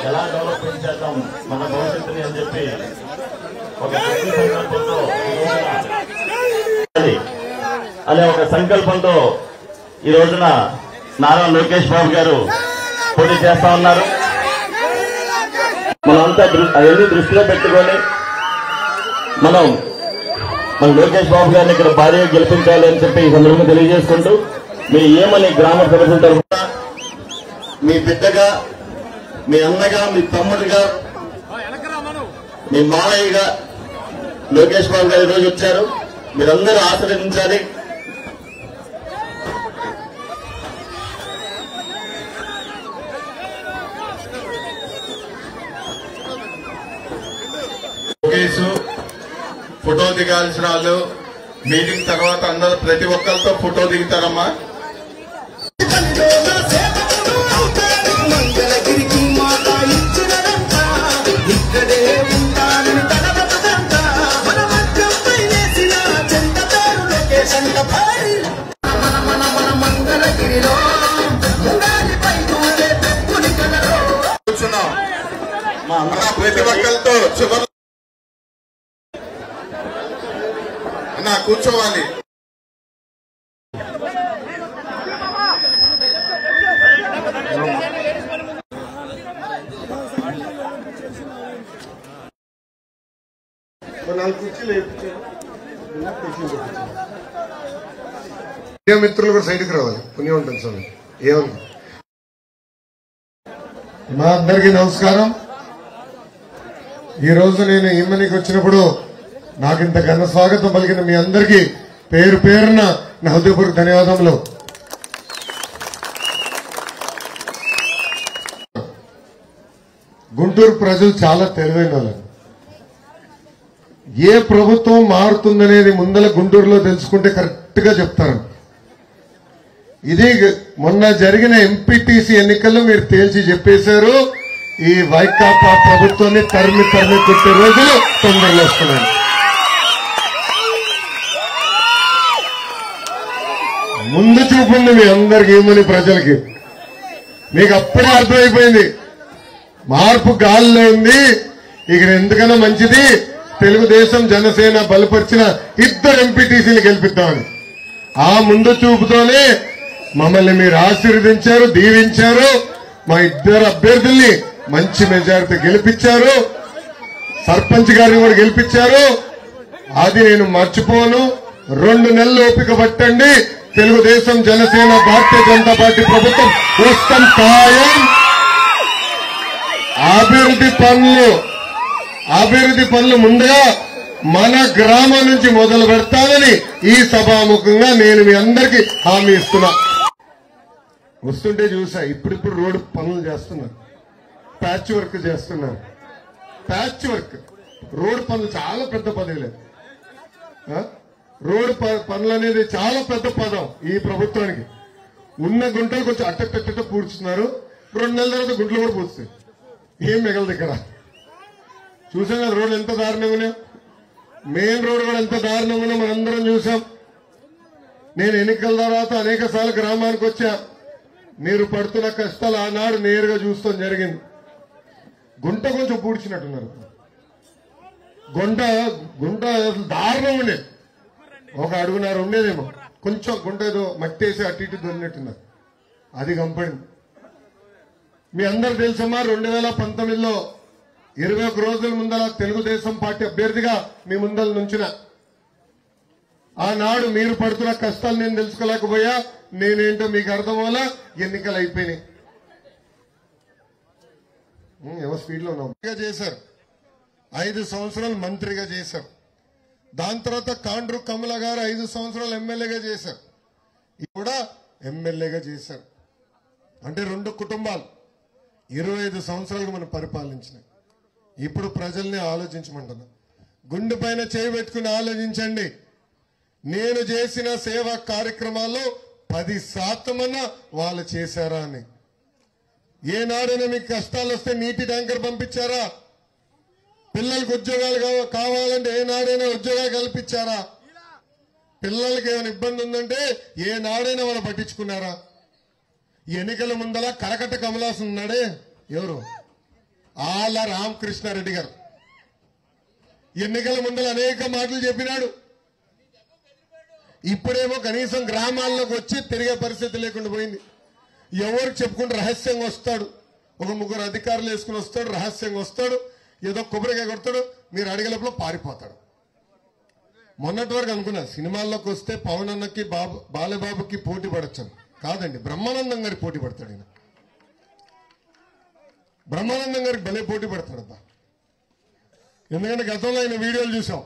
ఎలా డెవలప్మెంట్ చేద్దాం మన భవిష్యత్తుని అని చెప్పి ఒక సంకల్పంతో అనే ఒక సంకల్పంతో ఈ రోజున నారా లోకేష్ బాబు గారు పోటీ చేస్తా ఉన్నారు. మనంతా అవన్నీ దృష్టిలో పెట్టుకొని మన లోకేష్ బాబు గారిని ఇక్కడ భారీగా గెలిపించాలి అని చెప్పి ఈ సందర్భంగా తెలియజేసుకుంటూ మీ ఏమని గ్రామ సభ్యుల తరఫున మీ బిడ్డగా, మీ అన్నగా, మీ తమ్ముడిగా, మీ మావయ్యగా లోకేష్ బాబు గారు ఈరోజు వచ్చారు. మీరందరూ ఆశీర్వదించాలి. లోకేష్ ఫోటో దిగాల్సిన వాళ్ళు మీటింగ్ తర్వాత అందరూ ప్రతి ఒక్కరితో ఫోటో దిగుతారమ్మా. ప్రతి ఒక్కరితో చివరి అన్నా కూర్చోవాలి. మిత్రులు కూడా సైడ్కి రావాలి. పుణ్యం ఉంటుంది స్వామి. ఏముంది? మా అందరికీ నమస్కారం. ఈ రోజు నేను ఇమ్మనికి వచ్చినప్పుడు నాకు ఇంత ఘన స్వాగతం పలికిన మీ అందరికీ పేరు పేరున నా హృదయపూర్వక ధన్యవాదములు. గుంటూరు ప్రజలు చాలా తెలివైన వాళ్ళు. ఏ ప్రభుత్వం మారుతుందనేది ముందల గుంటూరులో తెలుసుకుంటే కరెక్ట్ గా చెప్తారు. ఇది మొన్న జరిగిన ఎంపీటీసీ ఎన్నికల్లో మీరు తేల్చి చెప్పేశారు. ఈ వైకాపా ప్రభుత్వాన్ని తరిమి కొట్టే రోజులు తొందరలో వస్తున్నాయి. ముందు చూపుంది మీ అందరికి, ఏమని ప్రజలకి మీకు అప్పుడే అర్థమైపోయింది. మార్పు గాల్లో ఉంది. ఇక ఎందుకన్నా మంచిది తెలుగుదేశం జనసేన బలపరిచిన ఇద్దరు ఎంపీటీసీలు గెలిపిద్దామని ఆ ముందు చూపుతోనే మమ్మల్ని మీరు ఆశీర్వదించారు, దీవించారు. మా ఇద్దరు అభ్యర్థుల్ని మంచి మెజారిటీ గెలిపించారు. సర్పంచ్ గారిని కూడా గెలిపించారు. అది నేను మర్చిపోను. 2 నెలలు ఓపిక పట్టండి. తెలుగుదేశం జనసేన భారతీయ జనతా పార్టీ ప్రభుత్వం వస్తాం ఖాయం. అభివృద్ధి పనులు ముందుగా మన గ్రామం నుంచి మొదలు పెడతానని ఈ సభాముఖంగా నేను మీ అందరికీ హామీ ఇస్తున్నా. వస్తుంటే చూసా, ఇప్పుడిప్పుడు రోడ్డు పనులు చేస్తున్నారు, ప్యాచ్ వర్క్ చేస్తున్నారు. ప్యాచ్ వర్క్ రోడ్డు పనులు చాలా పెద్ద పదవి. రోడ్డు పనులు అనేది చాలా పెద్ద పదం ఈ ప్రభుత్వానికి. ఉన్న గుంటలు కొంచెం అట్టట్ట పూడ్చుతున్నారు. 2 నెలల తర్వాత గుంటలు కూడా పూడుస్తాయి. ఏం మిగలదు ఇక్కడ. చూసాం కదా రోడ్లు ఎంత దారుణంగా ఉన్నాయో. మెయిన్ రోడ్ కూడా ఎంత దారుణంగా ఉన్నాయో మనందరం చూసాం. నేను ఎన్నికల తర్వాత అనేక సార్లు గ్రామానికి వచ్చా. మీరు పడుతున్న కష్టాలు ఆనాడు నేరుగా చూస్తాం జరిగింది. గుంట కొంచెం పూడ్చినట్టున్నారు. గుంట దారుణం ఉండేది. 1 అడుగున్నర ఉండేదేమో. కొంచెం గుంట ఏదో మట్టి వేసి అటు ఇటు దొరినట్టున్నారు. అది కంపడింది. మీ అందరు తెలుసమ్మా, 2019లో 21 రోజుల ముందర తెలుగుదేశం పార్టీ అభ్యర్థిగా మీ ముందల నుంచిన ఆనాడు మీరు పడుతున్న కష్టాలు నేను తెలుసుకోలేకపోయా. నేనేంటో మీకు అర్థం వల్ల ఎన్నికలు అయిపోయినాయి. ఏమో స్పీడ్ లో ఉన్నాం చేశారు. 5 సంవత్సరాలు మంత్రిగా చేశారు. దాని తర్వాత కాండ్రు కమల గారు 5 సంవత్సరాలు ఎమ్మెల్యేగా చేశారు. కూడా ఎమ్మెల్యేగా చేశారు. అంటే 2 కుటుంబాలు 25 సంవత్సరాలు మనం పరిపాలించినాయి. ఇప్పుడు ప్రజల్ని ఆలోచించమంటున్నా. గుండె పైన చేయి పెట్టుకుని ఆలోచించండి. నేను చేసిన సేవా కార్యక్రమాల్లో 10% వాళ్ళు చేశారా అని. ఏనాడైనా మీకు కష్టాలు వస్తే నీటి ట్యాంకర్ పంపించారా? పిల్లలకు ఉద్యోగాలు కావాలంటే ఏనాడైనా ఉద్యోగాలు కల్పించారా? పిల్లలకి ఏమైనా ఇబ్బంది ఉందంటే ఏనాడైనా వాళ్ళు పట్టించుకున్నారా? ఎన్నికల ముందల కరకట్ట కమలాసన్ ఉన్నాడే, ఎవరు? ఆళ్ళ రామకృష్ణారెడ్డి గారు ఎన్నికల ముందల అనేక మాటలు చెప్పినాడు. ఇప్పుడేమో కనీసం గ్రామాల్లోకి వచ్చి తిరిగే పరిస్థితి లేకుండా పోయింది. ఎవరికి చెప్పుకుంటూ రహస్యంగా వస్తాడు, ఒక 3 అధికారులు వేసుకుని వస్తాడు, రహస్యంగా వస్తాడు, ఏదో కొబ్బరికాయ కొడతాడు, మీరు అడిగేలోపల పారిపోతాడు. మొన్నటి వరకు అనుకున్నా సినిమాల్లోకి వస్తే పవన్ అన్నకి బాలబాబుకి పోటీ పడొచ్చాను. కాదండి, బ్రహ్మానందం గారికి పోటీ పడతాడు. ఈయన బ్రహ్మానందం గారికి భలే పోటీ పడతాడబ్బా. ఎందుకంటే గతంలో ఆయన వీడియోలు చూసాం.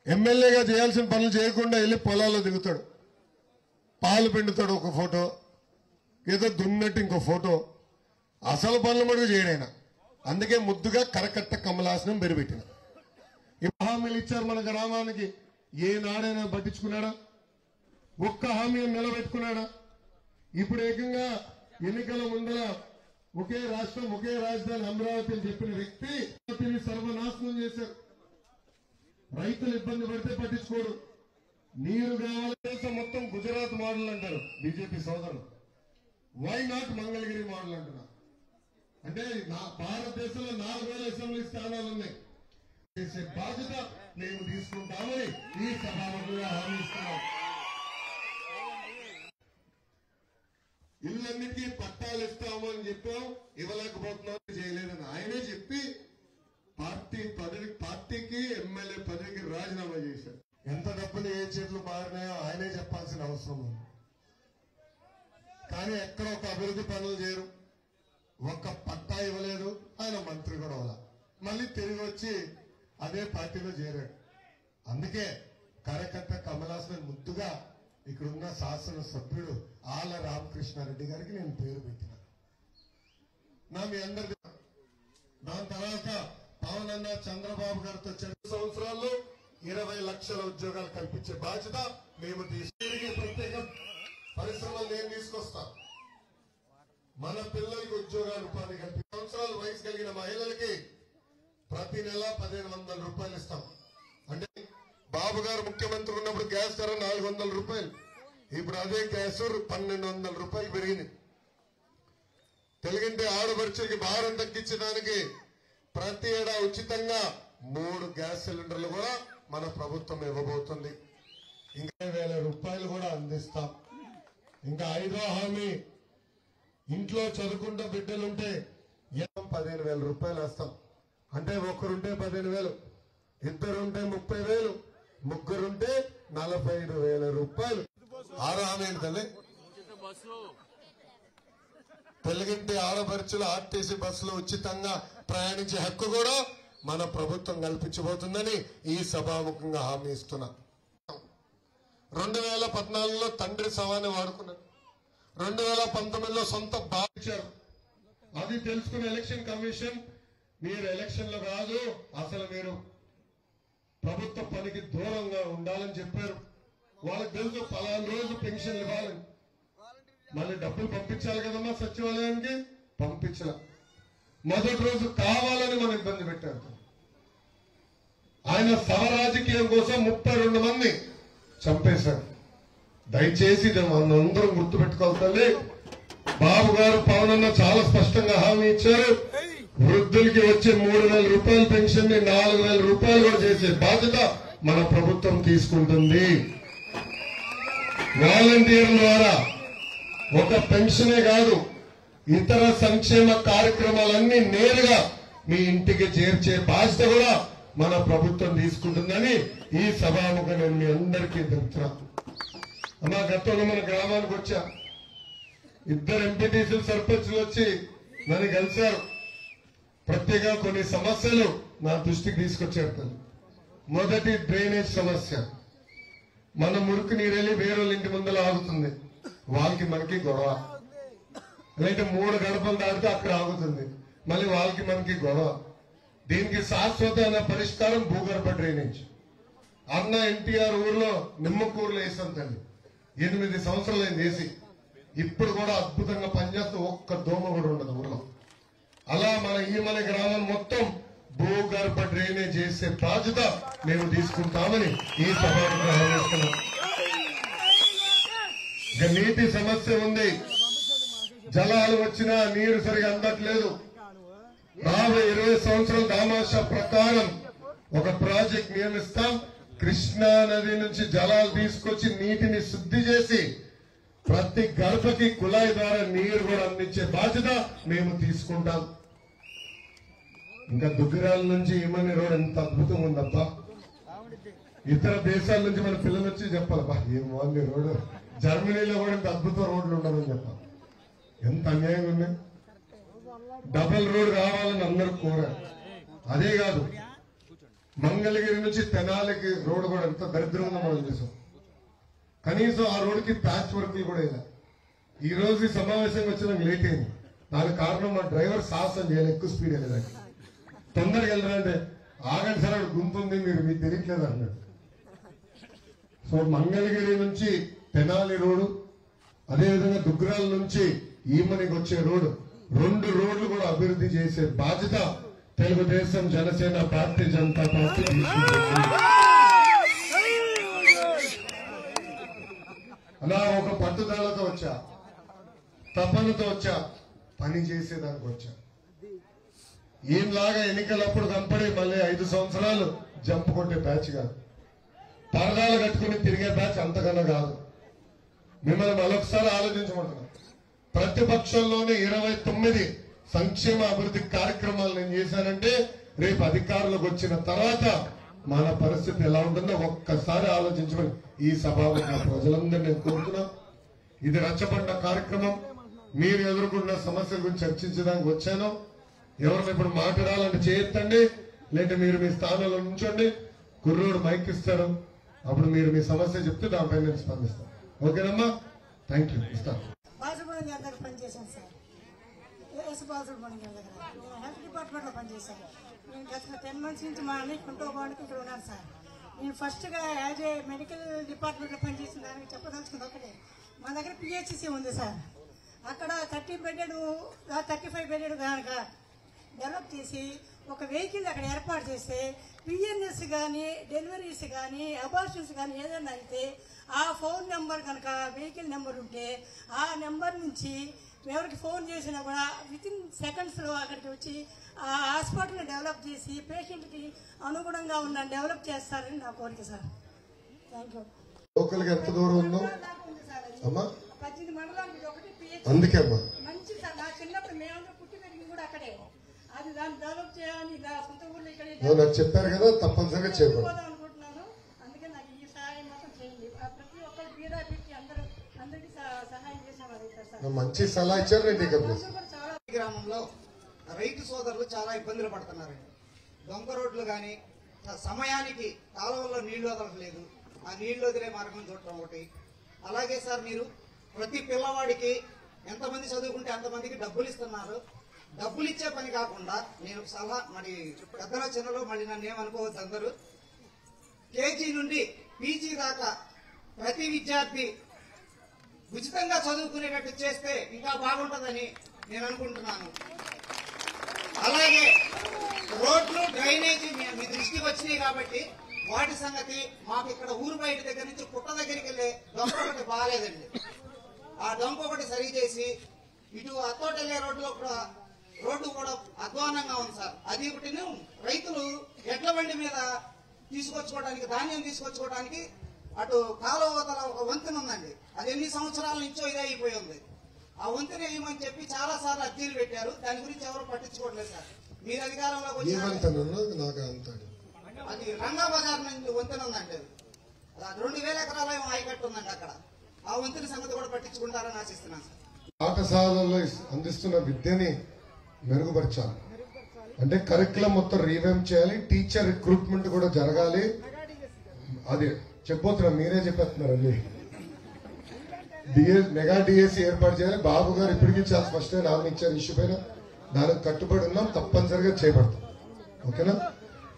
ఎమ్మెల్యేగా చేయాల్సిన పనులు చేయకుండా వెళ్ళి పొలాల్లో దిగుతాడు, పాలు పిండుతాడు ఒక ఫోటో, ఏదో దున్నట్టు ఇంకో ఫోటో, అసలు పనులు మటుకు చేయడైనా. అందుకే ముద్దుగా కరకట్ట కమలాసనం పెరిపెట్టిన. ఇప్పుడు హామీలు ఇచ్చారు మన గ్రామానికి, ఏనాడైనా పట్టించుకున్నాడా? ఒక్క హామీని నిలబెట్టుకున్నాడా? ఇప్పుడు ఏకంగా ఎన్నికల ముందర ఒకే రాష్ట్రం ఒకే రాజధాని అమరావతి అని చెప్పిన వ్యక్తి సర్వనాశనం చేశారు. రైతులు ఇబ్బంది పడితే పట్టించుకోడు. నీరు కావాలి దేశం మొత్తం గుజరాత్ మోడల్ అంటారు బీజేపీ సోదరులు. వై నాట్ మంగళగిరి మోడల్ అంటున్నారు. అంటే భారతదేశంలో 4000 అసెంబ్లీ స్థానాలు ఉన్నాయి. చేసే బాధ్యత మేము తీసుకుంటామని ఈ సభాముఖంగా హామీ ఇస్తున్నాం. ఇళ్ళన్నిటికీ పట్టాలు ఇస్తాము అని చెప్పాం, ఇవ్వలేకపోతున్నాం, చేయలేదని ఆయనే చెప్పి పార్టీకి ఎమ్మెల్యే పదవికి రాజీనామా చేశారు. ఎంత డబ్బులు ఏ చేతులు మారినాయో ఆయనే చెప్పాల్సిన అవసరం ఉంది. కానీ ఎక్కడ ఒక అభివృద్ధి పనులు చేయరు, ఒక్క పట్టా ఇవ్వలేదు. ఆయన మంత్రి కూడా అవ్వాల, మళ్ళీ తిరిగి వచ్చి అదే పార్టీలో చేరాడు. అందుకే కరకట్ట కమలాసన్ ముద్దుగా ఇక్కడున్న శాసనసభ్యుడు ఆళ్ళ రామకృష్ణారెడ్డి గారికి నేను పేరు పెట్టిన. మీ అందరి దాని తర్వాత పవన్ అన్న చంద్రబాబు గారితో 2 సంవత్సరాల్లో 20 లక్షల ఉద్యోగాలు కల్పించే బాధ్యత మేము తీసుకు ప్రత్యేక పరిశ్రమలు నేను తీసుకొస్తా. మన పిల్లలకి ఉద్యోగాలు ఉపాధి కల్పి సంవత్సరాల వయసు కలిగిన మహిళలకి ప్రతి నెల 1500 రూపాయలు ఇస్తాం. అంటే బాబు గారు ముఖ్యమంత్రి ఉన్నప్పుడు గ్యాస్ ధర 400 రూపాయలు, ఇప్పుడు అదే గ్యాస్ 1200 రూపాయలు పెరిగింది. తెలుగింటి ఆడపడుచులకి భారం తగ్గించడానికి ప్రతి ఏడా ఉచితంగా 3 గ్యాస్ సిలిండర్లు కూడా మన ప్రభుత్వం ఇవ్వబోతుంది. ఇంకా 20,000 రూపాయలు కూడా అందిస్తాం. ఇంకా 5వ హామీ, ఇంట్లో చదువుకుంటూ బిడ్డలుంటే 15,000 రూపాయలు వేస్తాం. అంటే ఒకరుంటే 15,000, ఇద్దరుంటే 30,000, ముగ్గురుంటే 45,000 రూపాయలు. 6వ హామీ ఏంటంటే తెలుగింటి ఆడపడుచులు ఆర్టీసీ బస్సులో ఉచితంగా ప్రయాణించే హక్కు కూడా మన ప్రభుత్వం కల్పించబోతుందని ఈ సభాముఖంగా హామీ ఇస్తున్నా. 2014లో తండ్రి సవాన్ని వాడుకున్నారు, 2019లో సొంత బాధించారు. అది తెలుసుకున్న ఎలక్షన్ కమిషన్ మీరు ఎలక్షన్ లో కాదు, అసలు మీరు ప్రభుత్వ పనికి దూరంగా ఉండాలని చెప్పారు. వాళ్ళకి తెలుసు పలానా రోజు పెన్షన్ ఇవ్వాలని. మళ్ళీ డబ్బులు పంపించాలి కదమ్మా సచివాలయానికి, పంపించాల. మొదటి రోజు కావాలని మనం ఇబ్బంది పెట్టారు. ఆయన సవ రాజకీయం కోసం 32 మంది చంపేశారు. దయచేసి ఇది మనందరం గుర్తుపెట్టుకోవాలి. బాబు గారు పవన్ అన్న చాలా స్పష్టంగా హామీ ఇచ్చారు. వృద్ధులకి వచ్చే 3,000 రూపాయల పెన్షన్ ని 4,000 రూపాయలు కూడా చేసే బాధ్యత మన ప్రభుత్వం తీసుకుంటుంది. వాలంటీర్ల ద్వారా ఒక పెన్షనే కాదు, ఇతర సంక్షేమ కార్యక్రమాలన్నీ నేరుగా మీ ఇంటికి చేర్చే బాధ్యత కూడా మన ప్రభుత్వం తీసుకుంటుందని ఈ సభాముఖంగా నేను మీ అందరికీ తెలుపుతున్నా. అమ్మా, గతంలో మన గ్రామానికి వచ్చా, 2 ఎంపీటీసీలు సర్పంచ్లు వచ్చి నన్ను కలిశారు. ప్రత్యేకంగా కొన్ని సమస్యలు నా దృష్టికి తీసుకొచ్చారు. మొదటి డ్రైనేజ్ సమస్య. మన మురికి నీరెళ్ళి వేరే ఇంటి ముందర ఆగుతుంది, వాళ్ళకి మనకి గొడవ. లేదంటే 3 గడపలు దాటితే అక్కడ ఆగుతుంది, మళ్ళీ వాళ్ళకి మనకి గొడవ. దీనికి శాశ్వతమైన పరిష్కారం భూగర్భ డ్రైనేజ్. అన్న ఎన్టీఆర్ ఊర్లో నిమ్మకూరులో వేసాం తల్లి. 8 సంవత్సరాలు ఆయన చేసి ఇప్పుడు కూడా అద్భుతంగా పనిచేస్తూ ఒక్క దోమ కూడా ఉండదు ఊర్లో. అలా మన ఈమల గ్రామం మొత్తం భూగర్భ డ్రైనేజ్ చేసే బాధ్యత మేము తీసుకుంటామని ఈ సభకు హామీస్తున్నాం. ఇక నీటి సమస్య ఉంది. జలాలు వచ్చినా నీరు సరిగా అందట్లేదు. రాబోయే 20 సంవత్సరాల దామాషా ప్రకారం ఒక ప్రాజెక్ట్ నియమిస్తాం. కృష్ణా నది నుంచి జలాలు తీసుకొచ్చి నీటిని శుద్ధి చేసి ప్రతి గడపకి కుళాయి ద్వారా నీరు కూడా అందించే బాధ్యత మేము తీసుకుంటాం. ఇంకా దుగ్గిరాల నుంచి ఈమని రోడ్ ఎంత అద్భుతంగా ఉందబ్బా. ఇతర దేశాల నుంచి మన పిల్లలు వచ్చి చెప్పాలబ్బా ఏం బాగుంది రోడ్డు. జర్మనీలో కూడా ఇంత అద్భుత రోడ్లు ఉండదని చెప్పాలి. ఎంత అన్యాయంగా ఉన్నాయి. డబుల్ రోడ్ కావాలని అందరూ కోరారు. అదే కాదు, మంగళగిరి నుంచి తెనాలికి రోడ్డు కూడా ఎంత దరిద్రంగా మనం చేసాం. కనీసం ఆ రోడ్డుకి ప్యాచ్ వర్క్లు కూడా ఇలా. ఈ రోజు ఈ సమావేశంగా వచ్చిన లేట్ అయింది. దానికి కారణం మా డ్రైవర్ సాహసం చేయాలి, ఎక్కువ స్పీడ్ వెళ్ళడానికి. తొందరగా వెళ్ళాలంటే ఆగండి సార్ అక్కడ గుంతుంది మీకు తెలియట్లేదు అన్నాడు. సో మంగళగిరి నుంచి తెనాలి రోడ్డు, అదేవిధంగా దుగ్గిరాల నుంచి ఈమనికి వచ్చే రోడ్డు, 2 రోడ్లు కూడా అభివృద్ధి చేసే బాధ్యత తెలుగుదేశం జనసేన భారతీయ జనతా పార్టీ తీసుకుంటుంది. అలా ఒక పట్టుదలతో వచ్చా, తపనతో వచ్చా, పని చేసేదానికి వచ్చా. ఏంలాగా ఎన్నికలప్పుడు కంపడి మళ్ళీ 5 సంవత్సరాలు జంప్ కొట్టే బ్యాచ్ కాదు. పరదాలు కట్టుకుని తిరిగే బ్యాచ్ అంతకన్నా కాదు. మిమ్మల్ని మరొకసారి ఆలోచించమంటున్నాం. ప్రతిపక్షంలోనే 29 సంక్షేమ అభివృద్ధి కార్యక్రమాలు నేను చేశానంటే రేపు అధికారులకు వచ్చిన తర్వాత మన పరిస్థితి ఎలా ఉంటుందో ఒక్కసారి ఆలోచించమని ఈ సభాముఖ ప్రజలందరూ నేను కోరుతున్నా. ఇది రచ్చబండ కార్యక్రమం. మీరు ఎదుర్కొన్న సమస్యల గురించి చర్చించడానికి వచ్చాను. ఎవరిని ఇప్పుడు మాట్లాడాలంటే చేయొద్దండి, లేదంటే మీరు మీ స్థానంలో నుంచోండి. కుర్రోడు మైక్ ఇస్తాడు, అప్పుడు మీరు మీ సమస్య చెప్తే దానిపై నేను స్పందిస్తాను. ఓకేనమ్మా, థ్యాంక్ యూ. ఇస్తాను. బాసుపూడి గారి దగ్గర పనిచేశాను సార్. బాసుపూడి గారి దగ్గర నేను హెల్త్ డిపార్ట్మెంట్ లో పనిచేశాను. నేను గత 10 months నుంచి మా అన్నయ్య కుంటోబానికి ఇక్కడ ఉన్నాను సార్. నేను ఫస్ట్ గా యాజ్ ఏ మెడికల్ డిపార్ట్మెంట్ లో పనిచేసిన దానికి చెప్పదలుచుకుంది ఒకటే. మా దగ్గర పిహెచ్సి ఉంది సార్. అక్కడ 30 బెడెడ్ 35 బెడెడ్ కనుక డెవలప్ చేసి ఒక వెహికల్ అక్కడ ఏర్పాటు చేస్తే పిఎన్ఎస్ కానీ డెలివరీస్ కానీ అబార్షన్స్ కానీ ఏదైనా అయితే ఆ ఫోన్ నెంబర్ కనుక వెహికల్ నెంబర్ ఉంటే ఆ నెంబర్ నుంచి ఎవరికి ఫోన్ చేసినా కూడా వితిన్ సెకండ్స్లో అక్కడికి వచ్చి ఆ హాస్పిటల్ని డెవలప్ చేసి పేషెంట్కి అనుగుణంగా ఉన్న డెవలప్ చేస్తారని నా కోరిక సార్. Thank you. లోకల్ గా ఎంత దూరం ఉందో అమ్మా? 18 మండలానికి ఒకటి పిహెచ్ అందుకే అమ్మా మంచి సార్. నా చిన్నప్పుడు మేమందరూ పుట్టి పెరిగింది కూడా అక్కడే. అది దాన్ని డెవలప్ చేయాలి, నా సొంత ఊళ్ళో ఇక్కడ నాకు చెప్పారు కదా, తప్పనిసరిగా చేపడతాను అనుకుంటున్నాను. అందుకే నాకు ఈ సహాయం మాత్రం చేయండి. ప్రతి ఒక్కరు బీద పెట్టి అందరికీ సహాయం చేసేవారు సార్. మంచి సలహా ఇచ్చారు. నేను చాలా గ్రామంలో రైతు సోదరులు చాలా ఇబ్బందులు పడుతున్నారండి. దొంగ రోడ్లు కానీ సమయానికి కాలువల్లో నీళ్లు వదలట్లేదు. ఆ నీళ్లు వదిలే మార్గం చూడటం ఒకటి. అలాగే సార్, మీరు ప్రతి పిల్లవాడికి ఎంతమంది చదువుకుంటే అంతమందికి డబ్బులు ఇస్తున్నారు. డబ్బులు ఇచ్చే పని కాకుండా నేను సలహా, మరి పెద్దల చిన్నలో మళ్ళీ నన్ను ఏమనుకోవద్దు అందరూ, కేజీ నుండి పీజీ దాకా ప్రతి విద్యార్థి ఉచితంగా చదువుకునేటట్టు చేస్తే ఇంకా బాగుంటుందని నేను అనుకుంటున్నాను. అలాగే రోడ్లు డ్రైనేజీ మీ దృష్టికి వచ్చినాయి కాబట్టి వాటి సంగతి మాకు ఇక్కడ ఊరు బయట దగ్గర నుంచి పుట్ట దగ్గరికి వెళ్ళే దొంగ ఒకటి బాగాలేదండి. ఆ దొంగ ఒకటి సరి చేసి ఇటు అత్తోటి వెళ్లే రోడ్డు కూడా అధ్వానంగా ఉంది సార్. అది ఒకటి రైతులు ఎడ్ల బండి మీద తీసుకొచ్చుకోవడానికి, ధాన్యం తీసుకొచ్చుకోవడానికి అటు కాలువతల ఒక వంతెన ఉందండి. అది ఎన్ని సంవత్సరాల నుంచో ఇదే అయిపోయి ఉంది. ఆ వంతెన వేయమని చెప్పి చాలా సార్లు అర్జీలు పెట్టారు. దాని గురించి ఎవరు పట్టించుకోవట్లేదు సార్. మీరు అధికారంలోకి వచ్చి అది రంగా బజార్ నుంచి వంతెన ఉందండి. అది 2000 ఎకరాల ఆయకట్టు ఉందండి అక్కడ. ఆ వంతెన సంగతి కూడా పట్టించుకుంటారని ఆశిస్తున్నాను సార్. పాఠశాలల్లో అందిస్తున్న విద్యని మెరుగుపరచాలి. అంటే కరికులం మొత్తం రీవ్యాంప్ చేయాలి. టీచర్ రిక్రూట్మెంట్ కూడా జరగాలి. అది చెప్పబోతున్నా, మీరే చెప్పేస్తున్నారండి. మెగా డిఎస్సి ఏర్పాటు చేయాలి. బాబు గారు ఇప్పటికీ చాలా స్పష్టంగా హామీ ఇచ్చారు. ఇష్యూ పైన దానికి కట్టుబడి ఉన్నాం, తప్పనిసరిగా చేపడతాం. ఓకేనా?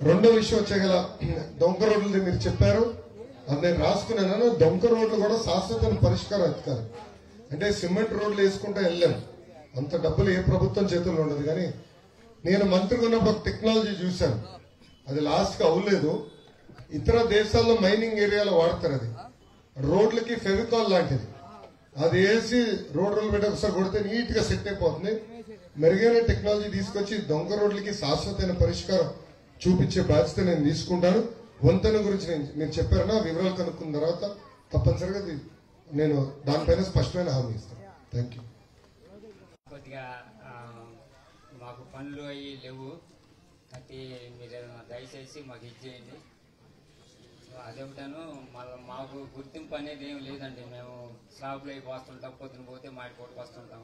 రెండో విషయం వచ్చేగల దొంగ రోడ్లు మీరు చెప్పారు. అది నేను రాసుకున్నాను. డొంక రోడ్లు కూడా శాశ్వత పరిష్కారం ఎత్తుకాలి. అంటే సిమెంట్ రోడ్లు వేసుకుంటే వెళ్ళాం, అంత డబ్బులు ఏ ప్రభుత్వం చేతుల్లో ఉండదు. కానీ నేను మంత్రిగా ఉన్నప్పుడు ఒక టెక్నాలజీ చూశాను, అది లాస్ట్ గా అవ్వలేదు. ఇతర దేశాల్లో మైనింగ్ ఏరియాలో వాడతారు. అది రోడ్లకి ఫెవికాల్ లాంటిది, అది వేసి రోడ్లు పెట్టి ఒకసారి కొడితే నీట్ గా సెట్ అయిపోతుంది. మెరుగైన టెక్నాలజీ తీసుకొచ్చి దొంగ రోడ్లకి శాశ్వతమైన పరిష్కారం చూపించే బాధ్యత నేను తీసుకుంటాను. వంతెన గురించి మీరు చెప్పారన్నా, వివరాలు కనుక్కున్న తర్వాత తప్పనిసరిగా నేను దానిపైన స్పష్టమైన హామీ ఇస్తాను. Thank you. కొద్దిగా మాకు పనులు అవి లేవు, అది మీరు దయచేసి మాకు ఇచ్చేయండి. అదేమిటాను మళ్ళీ మాకు గుర్తింపు అనేది ఏం లేదండి. మేము స్లాబ్లో అవి పోస్తుంటాం, పొద్దున పోతే మాటి కోటికి వస్తుంటాం.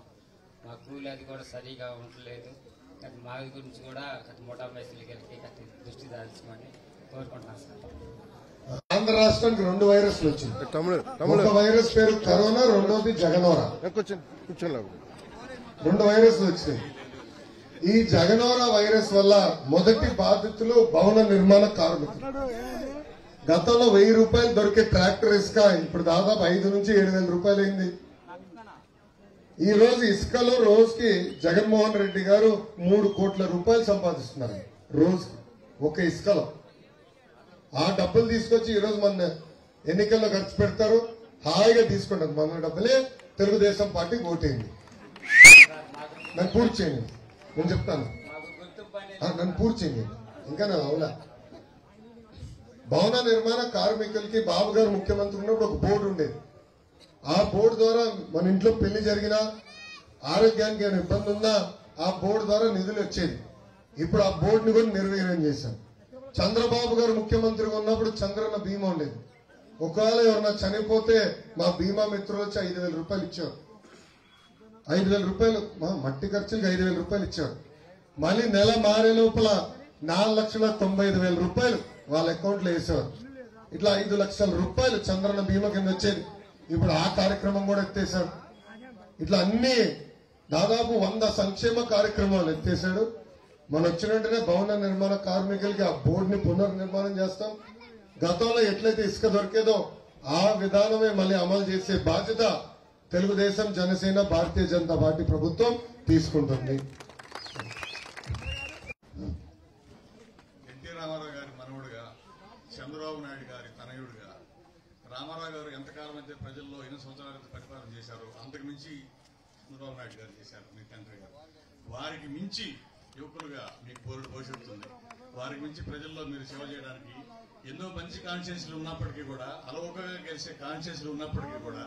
మా కూలి అది కూడా సరిగా ఉండలేదు. అది మా గురించి కూడా మోటా మేస్త్రీలకి వెళ్ళి దృష్టి దాల్చుకొని కోరుకుంటున్నాం సార్. ఆంధ్ర రాష్ట్రానికి 2 వైరస్లు వచ్చింది. ఒక వైరస్ పేరు కరోనా, రెండోది జగనోరా. 2 వైరస్లు వచ్చినాయి. ఈ జగనోరా వైరస్ వల్ల మొదటి బాధితులు భవన నిర్మాణ కార్మికులు. గతంలో 1000 రూపాయలు దొరికే ట్రాక్టర్ ఇసుక ఇప్పుడు దాదాపు 5 నుంచి 7,000 రూపాయలు అయింది. ఈ రోజు ఇసుకలో రోజుకి జగన్మోహన్ రెడ్డి గారు 3 కోట్ల రూపాయలు సంపాదిస్తున్నారు రోజుకి ఒక ఇసుకలో. ఆ డబ్బులు తీసుకొచ్చి ఈ రోజు మన ఎన్నికల్లో ఖర్చు పెడతారు, హాయిగా తీసుకుంటారు. మన డబ్బులే తెలుగుదేశం పార్టీకి ఓటేయండి. నన్ను పూర్తి చేయండి, నేను చెప్తాను. నన్ను పూర్తి చేయండి, ఇంకా నేను అవునా. భవన నిర్మాణ కార్మికులకి బాబు గారు ముఖ్యమంత్రి ఉన్నప్పుడు ఒక బోర్డు ఉండేది. ఆ బోర్డు ద్వారా మన ఇంట్లో పెళ్లి జరిగినా, ఆరోగ్యానికి ఏమైనా ఇబ్బంది ఉన్నా ఆ బోర్డు ద్వారా నిధులు వచ్చేది. ఇప్పుడు ఆ బోర్డుని కూడా నిర్వీర్యం చేశాం. చంద్రబాబు గారు ముఖ్యమంత్రిగా ఉన్నప్పుడు చంద్రన్న బీమా ఉండేది. ఒకవేళ ఎవరన్నా చనిపోతే మా బీమా మిత్రులు వచ్చి 5,000 రూపాయలు ఇచ్చారు. 5,000 రూపాయలు మట్టి ఖర్చులకు 5,000 రూపాయలు ఇచ్చారు. మళ్ళీ నెల మారే లోపల 4,95,000 రూపాయలు వాళ్ళ అకౌంట్ లో వేసేవారు. ఇట్లా 5 లక్షల రూపాయలు చంద్రన్న బీమా కింద వచ్చేది. ఇప్పుడు ఆ కార్యక్రమం కూడా ఎత్తేశాడు. ఇట్లా అన్ని దాదాపు 100 సంక్షేమ కార్యక్రమాలు ఎత్తేశాడు. మనం వచ్చిన వెంటనే భవన నిర్మాణ కార్మికులకి ఆ బోర్డుని పునర్నిర్మాణం చేస్తాం. గతంలో ఎట్లయితే ఇసుక దొరికేదో ఆ విధానమే మళ్ళీ అమలు చేసే బాధ్యత తెలుగుదేశం, జనసేన, భారతీయ జనతా పార్టీ ప్రభుత్వం తీసుకుంటుంది. ఎన్టీ రామారావు గారి మనవుడుగా, చంద్రబాబు నాయుడు గారి తనయుడుగా, రామారావు గారు ఎంతకాలం అయితే ప్రజల్లో 8 సంవత్సరాల పరిపాలన చేశారు, అంతకు మించి చంద్రబాబు నాయుడు గారు చేశారు మీ తండ్రి గారు. వారికి మించి యువకులుగా మీకు పోరుడు భవిష్యత్తు ఉంది. వారికి మించి ప్రజల్లో మీరు సేవ చేయడానికి ఎన్నో మంచి కాన్షియన్స్లు ఉన్నప్పటికీ కూడా, అలవోకగా గెలిచే కాన్షియన్స్లు ఉన్నప్పటికీ కూడా,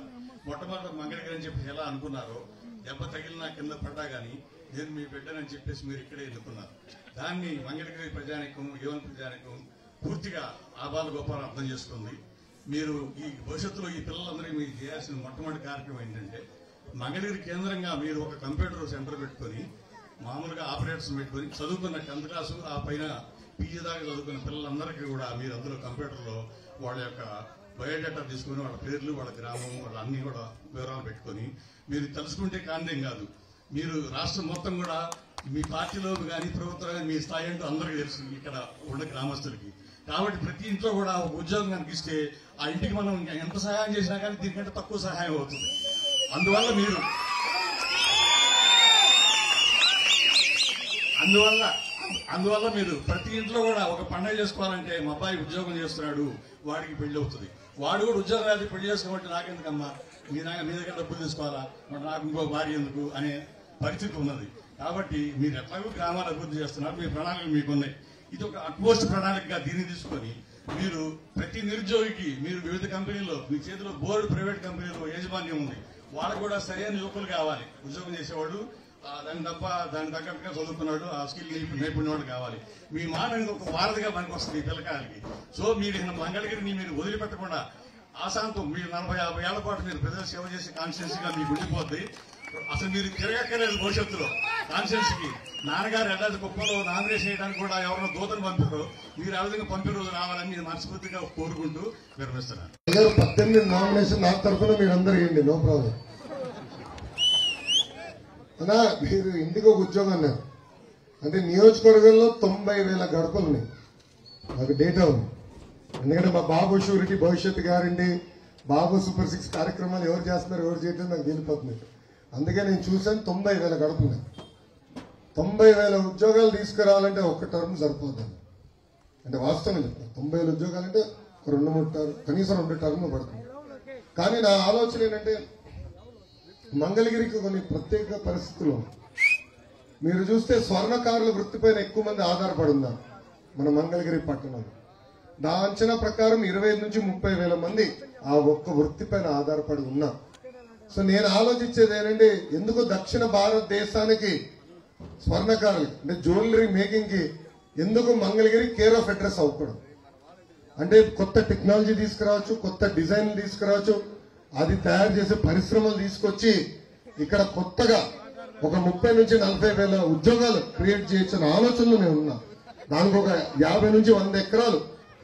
మొట్టమొదటి మంగళగిరి అని చెప్పి ఎలా అనుకున్నారో, దెబ్బ తగిలినా కింద పడ్డా గానీ నేను మీ బిడ్డనని చెప్పేసి మీరు ఇక్కడే ఎన్నుకున్నారు. దాన్ని మంగళగిరి ప్రజానికం, యువన ప్రజానికం పూర్తిగా ఆబాలు గోపాలు అర్థం చేసుకుంది. మీరు ఈ భవిష్యత్తులో ఈ పిల్లలందరికీ మీరు చేయాల్సిన మొట్టమొదటి కార్యక్రమం ఏంటంటే, మంగళగిరి కేంద్రంగా మీరు ఒక కంప్యూటర్ సెంటర్ పెట్టుకుని, మామూలుగా ఆపరేటర్స్ పెట్టుకుని చదువుకున్న 10th క్లాసు ఆ పైన పీజీ దాకా చదువుకున్న పిల్లలందరికీ కూడా మీరు అందులో కంప్యూటర్లో వాళ్ళ యొక్క బయోడేటా తీసుకుని, వాళ్ళ పేర్లు, వాళ్ళ గ్రామం, వాళ్ళ అన్ని కూడా వివరాలు పెట్టుకుని మీరు తెలుసుకుంటే కాందేం కాదు. మీరు రాష్ట్రం మొత్తం కూడా మీ పార్టీలో కానీ ప్రభుత్వం కానీ మీ స్థాయి అంటూ అందరికీ తెలుసు ఇక్కడ ఉన్న గ్రామస్తులకి. కాబట్టి ప్రతి ఇంట్లో కూడా ఒక ఉద్యోగం కనిపిస్తే ఆ ఇంటికి మనం ఎంత సహాయం చేసినా కానీ దీనికంటే తక్కువ సహాయం అవుతుంది. అందువల్ల మీరు ప్రతి ఇంట్లో కూడా ఒక పండుగ చేసుకోవాలంటే మా అబ్బాయి ఉద్యోగం చేస్తున్నాడు, వాడికి పెళ్లి అవుతుంది, వాడు కూడా ఉద్యోగం రాదు, పెళ్లి చేసుకోమంటే నాకెందుకమ్మా, మీ దగ్గర డబ్బులు తీసుకోవాలా, మరి నాకు ఇంకో భార్య ఎందుకు అనే పరిస్థితి ఉన్నది. కాబట్టి మీరు ఎట్లాగో గ్రామాలు అభివృద్ధి చేస్తున్నారు, మీ ప్రణాళికలు మీకున్నాయి. ఇది ఒక అట్మోస్ట్ ప్రణాళికగా దీన్ని తీసుకొని మీరు ప్రతి నిరుద్యోగికి మీరు వివిధ కంపెనీల్లో మీ చేతిలో బోర్డు ప్రైవేట్ కంపెనీలో యాజమాన్యం ఉంది, వాళ్ళకు కూడా సరైన యువకులు కావాలి. ఉద్యోగం చేసేవాడు, దాని తగ్గట్టుగా చదువుకున్నాడు, ఆ స్కిల్ నైపుణ్యవాడు కావాలి. మీ మాట ఒక వారధిగా పనికి వస్తుంది ఈ పిల్లకాయలకి. సో మీరు మంగళగిరిని మీరు వదిలిపెట్టకుండా ఆశాంతం మీరు 40-50 ఏళ్ల పాటు మీరు ప్రజలు సేవ చేసే కాన్షియన్స్ గా మీకు ఉండిపోద్ది. అసలు మీరు తిరగక్కర్లేదు భవిష్యత్తులో కాన్షియన్స్ కి. నాన్నగారు ఎడాది కుప్పలో నామినేషన్ చేయడానికి కూడా ఎవరినో దూతను పంపారు, మీరు ఆ విధంగా పంపే రోజు రావాలని నేను మనస్ఫూర్తిగా కోరుకుంటూ విరమిస్తున్నాను. 18 నామినేషన్ నా తరఫున మీరందరూ ఇవ్వండి, నో ప్రాబ్లం. అన్నా మీరు ఇంటికి ఒక ఉద్యోగం అన్నారు అంటే నియోజకవర్గంలో 90,000 గడపలు ఉన్నాయి, నాకు డేటా ఉంది. ఎందుకంటే మా బాబు షూరిటీ భవిష్యత్తు గ్యారంటీ, బాబు సూపర్ 6 కార్యక్రమాలు ఎవరు చేస్తున్నారు ఎవరు చేయట్లేదు నాకు తెలిపోతుంది. అందుకే నేను చూసాను 90,000 గడుపున్నాను. 90,000 ఉద్యోగాలు తీసుకురావాలంటే ఒక్క టర్మ్ సరిపోతుంది. అంటే వాస్తవం చెప్తాను, 90,000 ఉద్యోగాలంటే ఒక 2-3 టర్మ్, కనీసం 2 టర్మ్లు పడుతుంది. కానీ నా ఆలోచన ఏంటంటే మంగళగిరికి కొన్ని ప్రత్యేక పరిస్థితులు మీరు చూస్తే స్వర్ణకారుల వృత్తిపైన ఎక్కువ మంది ఆధారపడి ఉన్నారు మన మంగళగిరి పట్టణంలో. నా అంచనా ప్రకారం 25 నుంచి 30,000 మంది ఆ ఒక్క వృత్తిపైన ఆధారపడి ఉన్నారు. సో నేను ఆలోచించేది ఏంటంటే ఎందుకు దక్షిణ భారతదేశానికి స్వర్ణకారులు అంటే జ్యువెలరీ మేకింగ్ కి ఎందుకు మంగళగిరి కేర్ ఆఫ్ అడ్రస్ అవ్వకూడదు. అంటే కొత్త టెక్నాలజీ తీసుకురావచ్చు, కొత్త డిజైన్ తీసుకురావచ్చు, అది తయారు చేసే పరిశ్రమలు తీసుకొచ్చి ఇక్కడ కొత్తగా ఒక 30 నుంచి 40,000 ఉద్యోగాలు క్రియేట్ చేయొచ్చిన ఆలోచనలు నేను ఉన్నా. దానికి ఒక 50 నుంచి 100 ఎకరాలు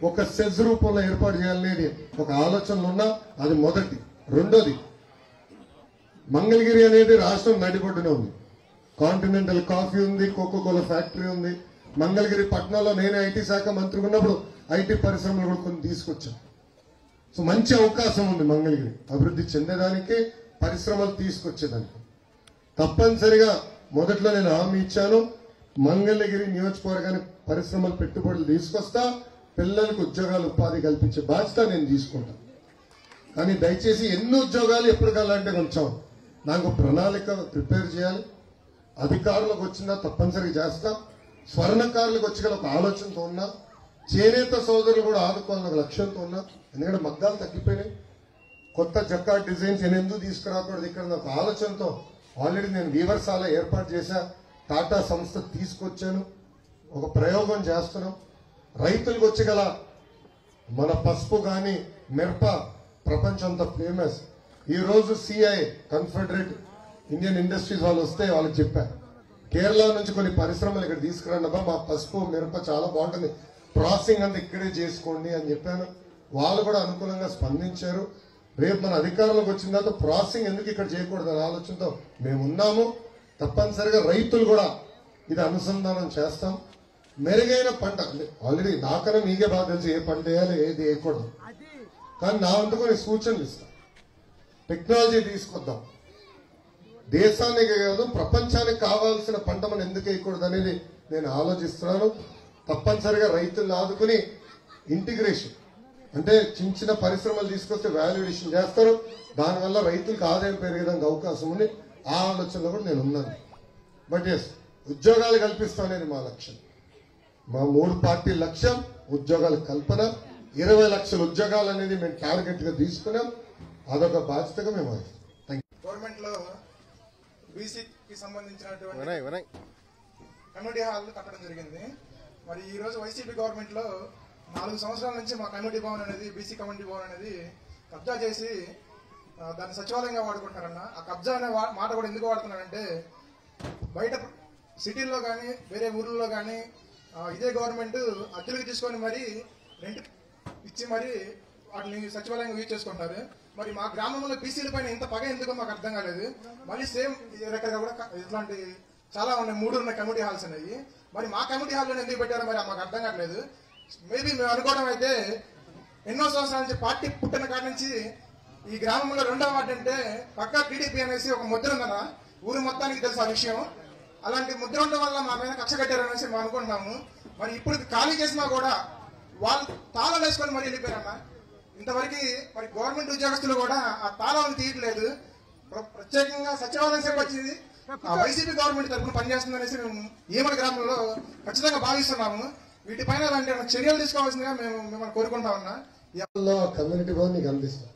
ఒక సెజ్ రూపంలో ఏర్పాటు చేయాలనేది ఒక ఆలోచనలు ఉన్నా. అది మొదటి. రెండోది, మంగళగిరి అనేది రాష్ట్రం నడిబొడ్డునే ఉంది. కాంటినెంటల్ కాఫీ ఉంది, కోకోకోలా ఫ్యాక్టరీ ఉంది. మంగళగిరి పట్టణంలో నేనే ఐటీ శాఖ మంత్రి ఉన్నప్పుడు ఐటీ పరిశ్రమలు కూడా కొన్ని తీసుకొచ్చాను. సో మంచి అవకాశం ఉంది మంగళగిరి అభివృద్ధి చెందేదానికి, పరిశ్రమలు తీసుకొచ్చేదానికి. తప్పనిసరిగా మొదట్లో నేను హామీ ఇచ్చాను, మంగళగిరి నియోజకవర్గానికి పరిశ్రమలు పెట్టుబడులు తీసుకొస్తా, పిల్లలకు ఉద్యోగాలు ఉపాధి కల్పించే బాధ్యత నేను తీసుకుంటాను. కానీ దయచేసి ఎన్ని ఉద్యోగాలు ఎప్పుడు కలాంటే కొంచెం నాకు ప్రణాళిక ప్రిపేర్ చేయాలి. అధికారులకు వచ్చినా తప్పనిసరిగా చేస్తాం. స్వర్ణకారులకు వచ్చి ఒక ఆలోచనతో ఉన్నా, చేనేత సోదరులు కూడా ఆదుకోవాలని ఒక లక్ష్యంతో ఉన్నా. ఎందుకంటే మగ్గాలు తగ్గిపోయినాయి, కొత్త జకాట్ డిజైన్స్ నేను ఎందుకు తీసుకురాకూడదు ఇక్కడ ఒక ఆలోచనతో ఆల్రెడీ నేను వీవర్సాల ఏర్పాటు చేశా, టాటా సంస్థ తీసుకొచ్చాను, ఒక ప్రయోగం చేస్తున్నాం. రైతులకు వచ్చి గల మన పసుపు గాని మిరప ప్రపంచంతో ఫేమస్. ఈ రోజు సిఐ కన్ఫెడరేట్ ఇండియన్ ఇండస్ట్రీస్ వాళ్ళు వస్తే వాళ్ళకి చెప్పారు, కేరళ నుంచి కొన్ని పరిశ్రమలు ఇక్కడ తీసుకురండి అబ్బా, మా పసుపు మిరప చాలా బాగుంటుంది, ప్రాసెసింగ్ అంతా ఇక్కడే చేసుకోండి అని చెప్పాను. వాళ్ళు కూడా అనుకూలంగా స్పందించారు. రేపు మన అధికారంలోకి వచ్చిన తర్వాత ప్రాసెసింగ్ ఎందుకు ఇక్కడ చేయకూడదు అనే ఆలోచనతో మేము ఉన్నాము. తప్పనిసరిగా రైతులు కూడా ఇది అనుసంధానం చేస్తాం. మెరుగైన పంట ఆల్రెడీ నాకన్నా మీకే బాగా తెలుసు ఏ పంట వేయాలి ఏది వేయకూడదు. కానీ నా వంతు కొన్ని సూచనలు ఇస్తాం. టెక్నాలజీ తీసుకొద్దాం, దేశానికి కాదు ప్రపంచానికి కావాల్సిన పంట మనం ఎందుకు వేయకూడదు అనేది నేను ఆలోచిస్తున్నాను. తప్పనిసరిగా రైతులను ఆదుకుని ఇంటిగ్రేషన్ అంటే చిన్న చిన్న పరిశ్రమలు తీసుకొస్తే వాల్యుయేషన్ చేస్తారు, దానివల్ల రైతులకు ఆదాయం పెరిగేదానికి అవకాశం ఉంది. ఆ ఆలోచనలో కూడా నేను ఉన్నాను. బట్ ఎస్, ఉద్యోగాలు కల్పిస్తానేది మా లక్ష్యం. మా 3 పార్టీల లక్ష్యం ఉద్యోగాల కల్పన. 20 లక్షల ఉద్యోగాలు అనేది మేము టార్గెట్ గా తీసుకున్నాం. అదొక బాధ్యతగా మేము గవర్నమెంట్ లో బీసీకి సంబంధించినటువంటి కమ్యూనిటీ హాల్ కట్టడం జరిగింది. మరి ఈ రోజు వైసీపీ గవర్నమెంట్ లో 4 సంవత్సరాల నుంచి మా కమ్యూనిటీ భవన్ అనేది బీసీ కమ్యూనిటీ భవన్ అనేది కబ్జా చేసి దాన్ని సచివాలయంగా వాడుకుంటారన్న. ఆ కబ్జా అనే మాట కూడా ఎందుకు వాడుతున్నారంటే బయట సిటీల్లో కానీ వేరే ఊర్లలో కానీ ఇదే గవర్నమెంట్ అద్దెలకు తీసుకొని మరి రెంట్ ఇచ్చి మరి వాటిని సచివాలయంగా యూజ్ చేసుకుంటారు. మరి మా గ్రామంలో బీసీల పైన ఇంత పగ ఎందుకో మాకు అర్థం కాలేదు. మళ్ళీ సేమ్ రకంగా కూడా ఇట్లాంటి చాలా ఉన్నాయి, 3 ఉన్నాయి కమ్యూనిటీ హాల్స్ అనేవి. మరి మా కమ్యూనిటీ హాల్లో ఎందుకు పెట్టారో మరి మాకు అర్థం కావట్లేదు. మేబీ మేము అనుకోవడం అయితే ఎన్నో సంవత్సరాల నుంచి పార్టీ పుట్టిన కాడి నుంచి ఈ గ్రామంలో 2వ వార్డు అంటే పక్కా టీడీపీ అనేసి ఒక ముద్ర ఉందన్న, ఊరు మొత్తానికి తెలుసు ఆ విషయం. అలాంటి ముద్ర ఉండడం వల్ల మా మీద కక్ష కట్టారనేసి మేము అనుకుంటున్నాము. మరి ఇప్పుడు ఖాళీ చేసినా కూడా వాళ్ళు తాళాలు వేసుకొని మరి వెళ్ళిపోయారన్న. ఇంతవరకు మరి గవర్నమెంట్ ఉద్యోగస్తులు కూడా ఆ తాళాలను తీయట్లేదు. ప్రత్యేకంగా సచివాలయం సేపు వచ్చింది వైసీపీ గవర్నమెంట్ తరఫున పనిచేస్తుందనేసి మేము ఈమల గ్రామంలో ఖచ్చితంగా భావిస్తున్నాము. వీటిపైన అలాంటి చర్యలు తీసుకోవాల్సిందిగా మేము మిమ్మల్ని కోరుకుంటా ఉన్నా. కమ్యూనిటీ భవన్ నీకు అందిస్తాం,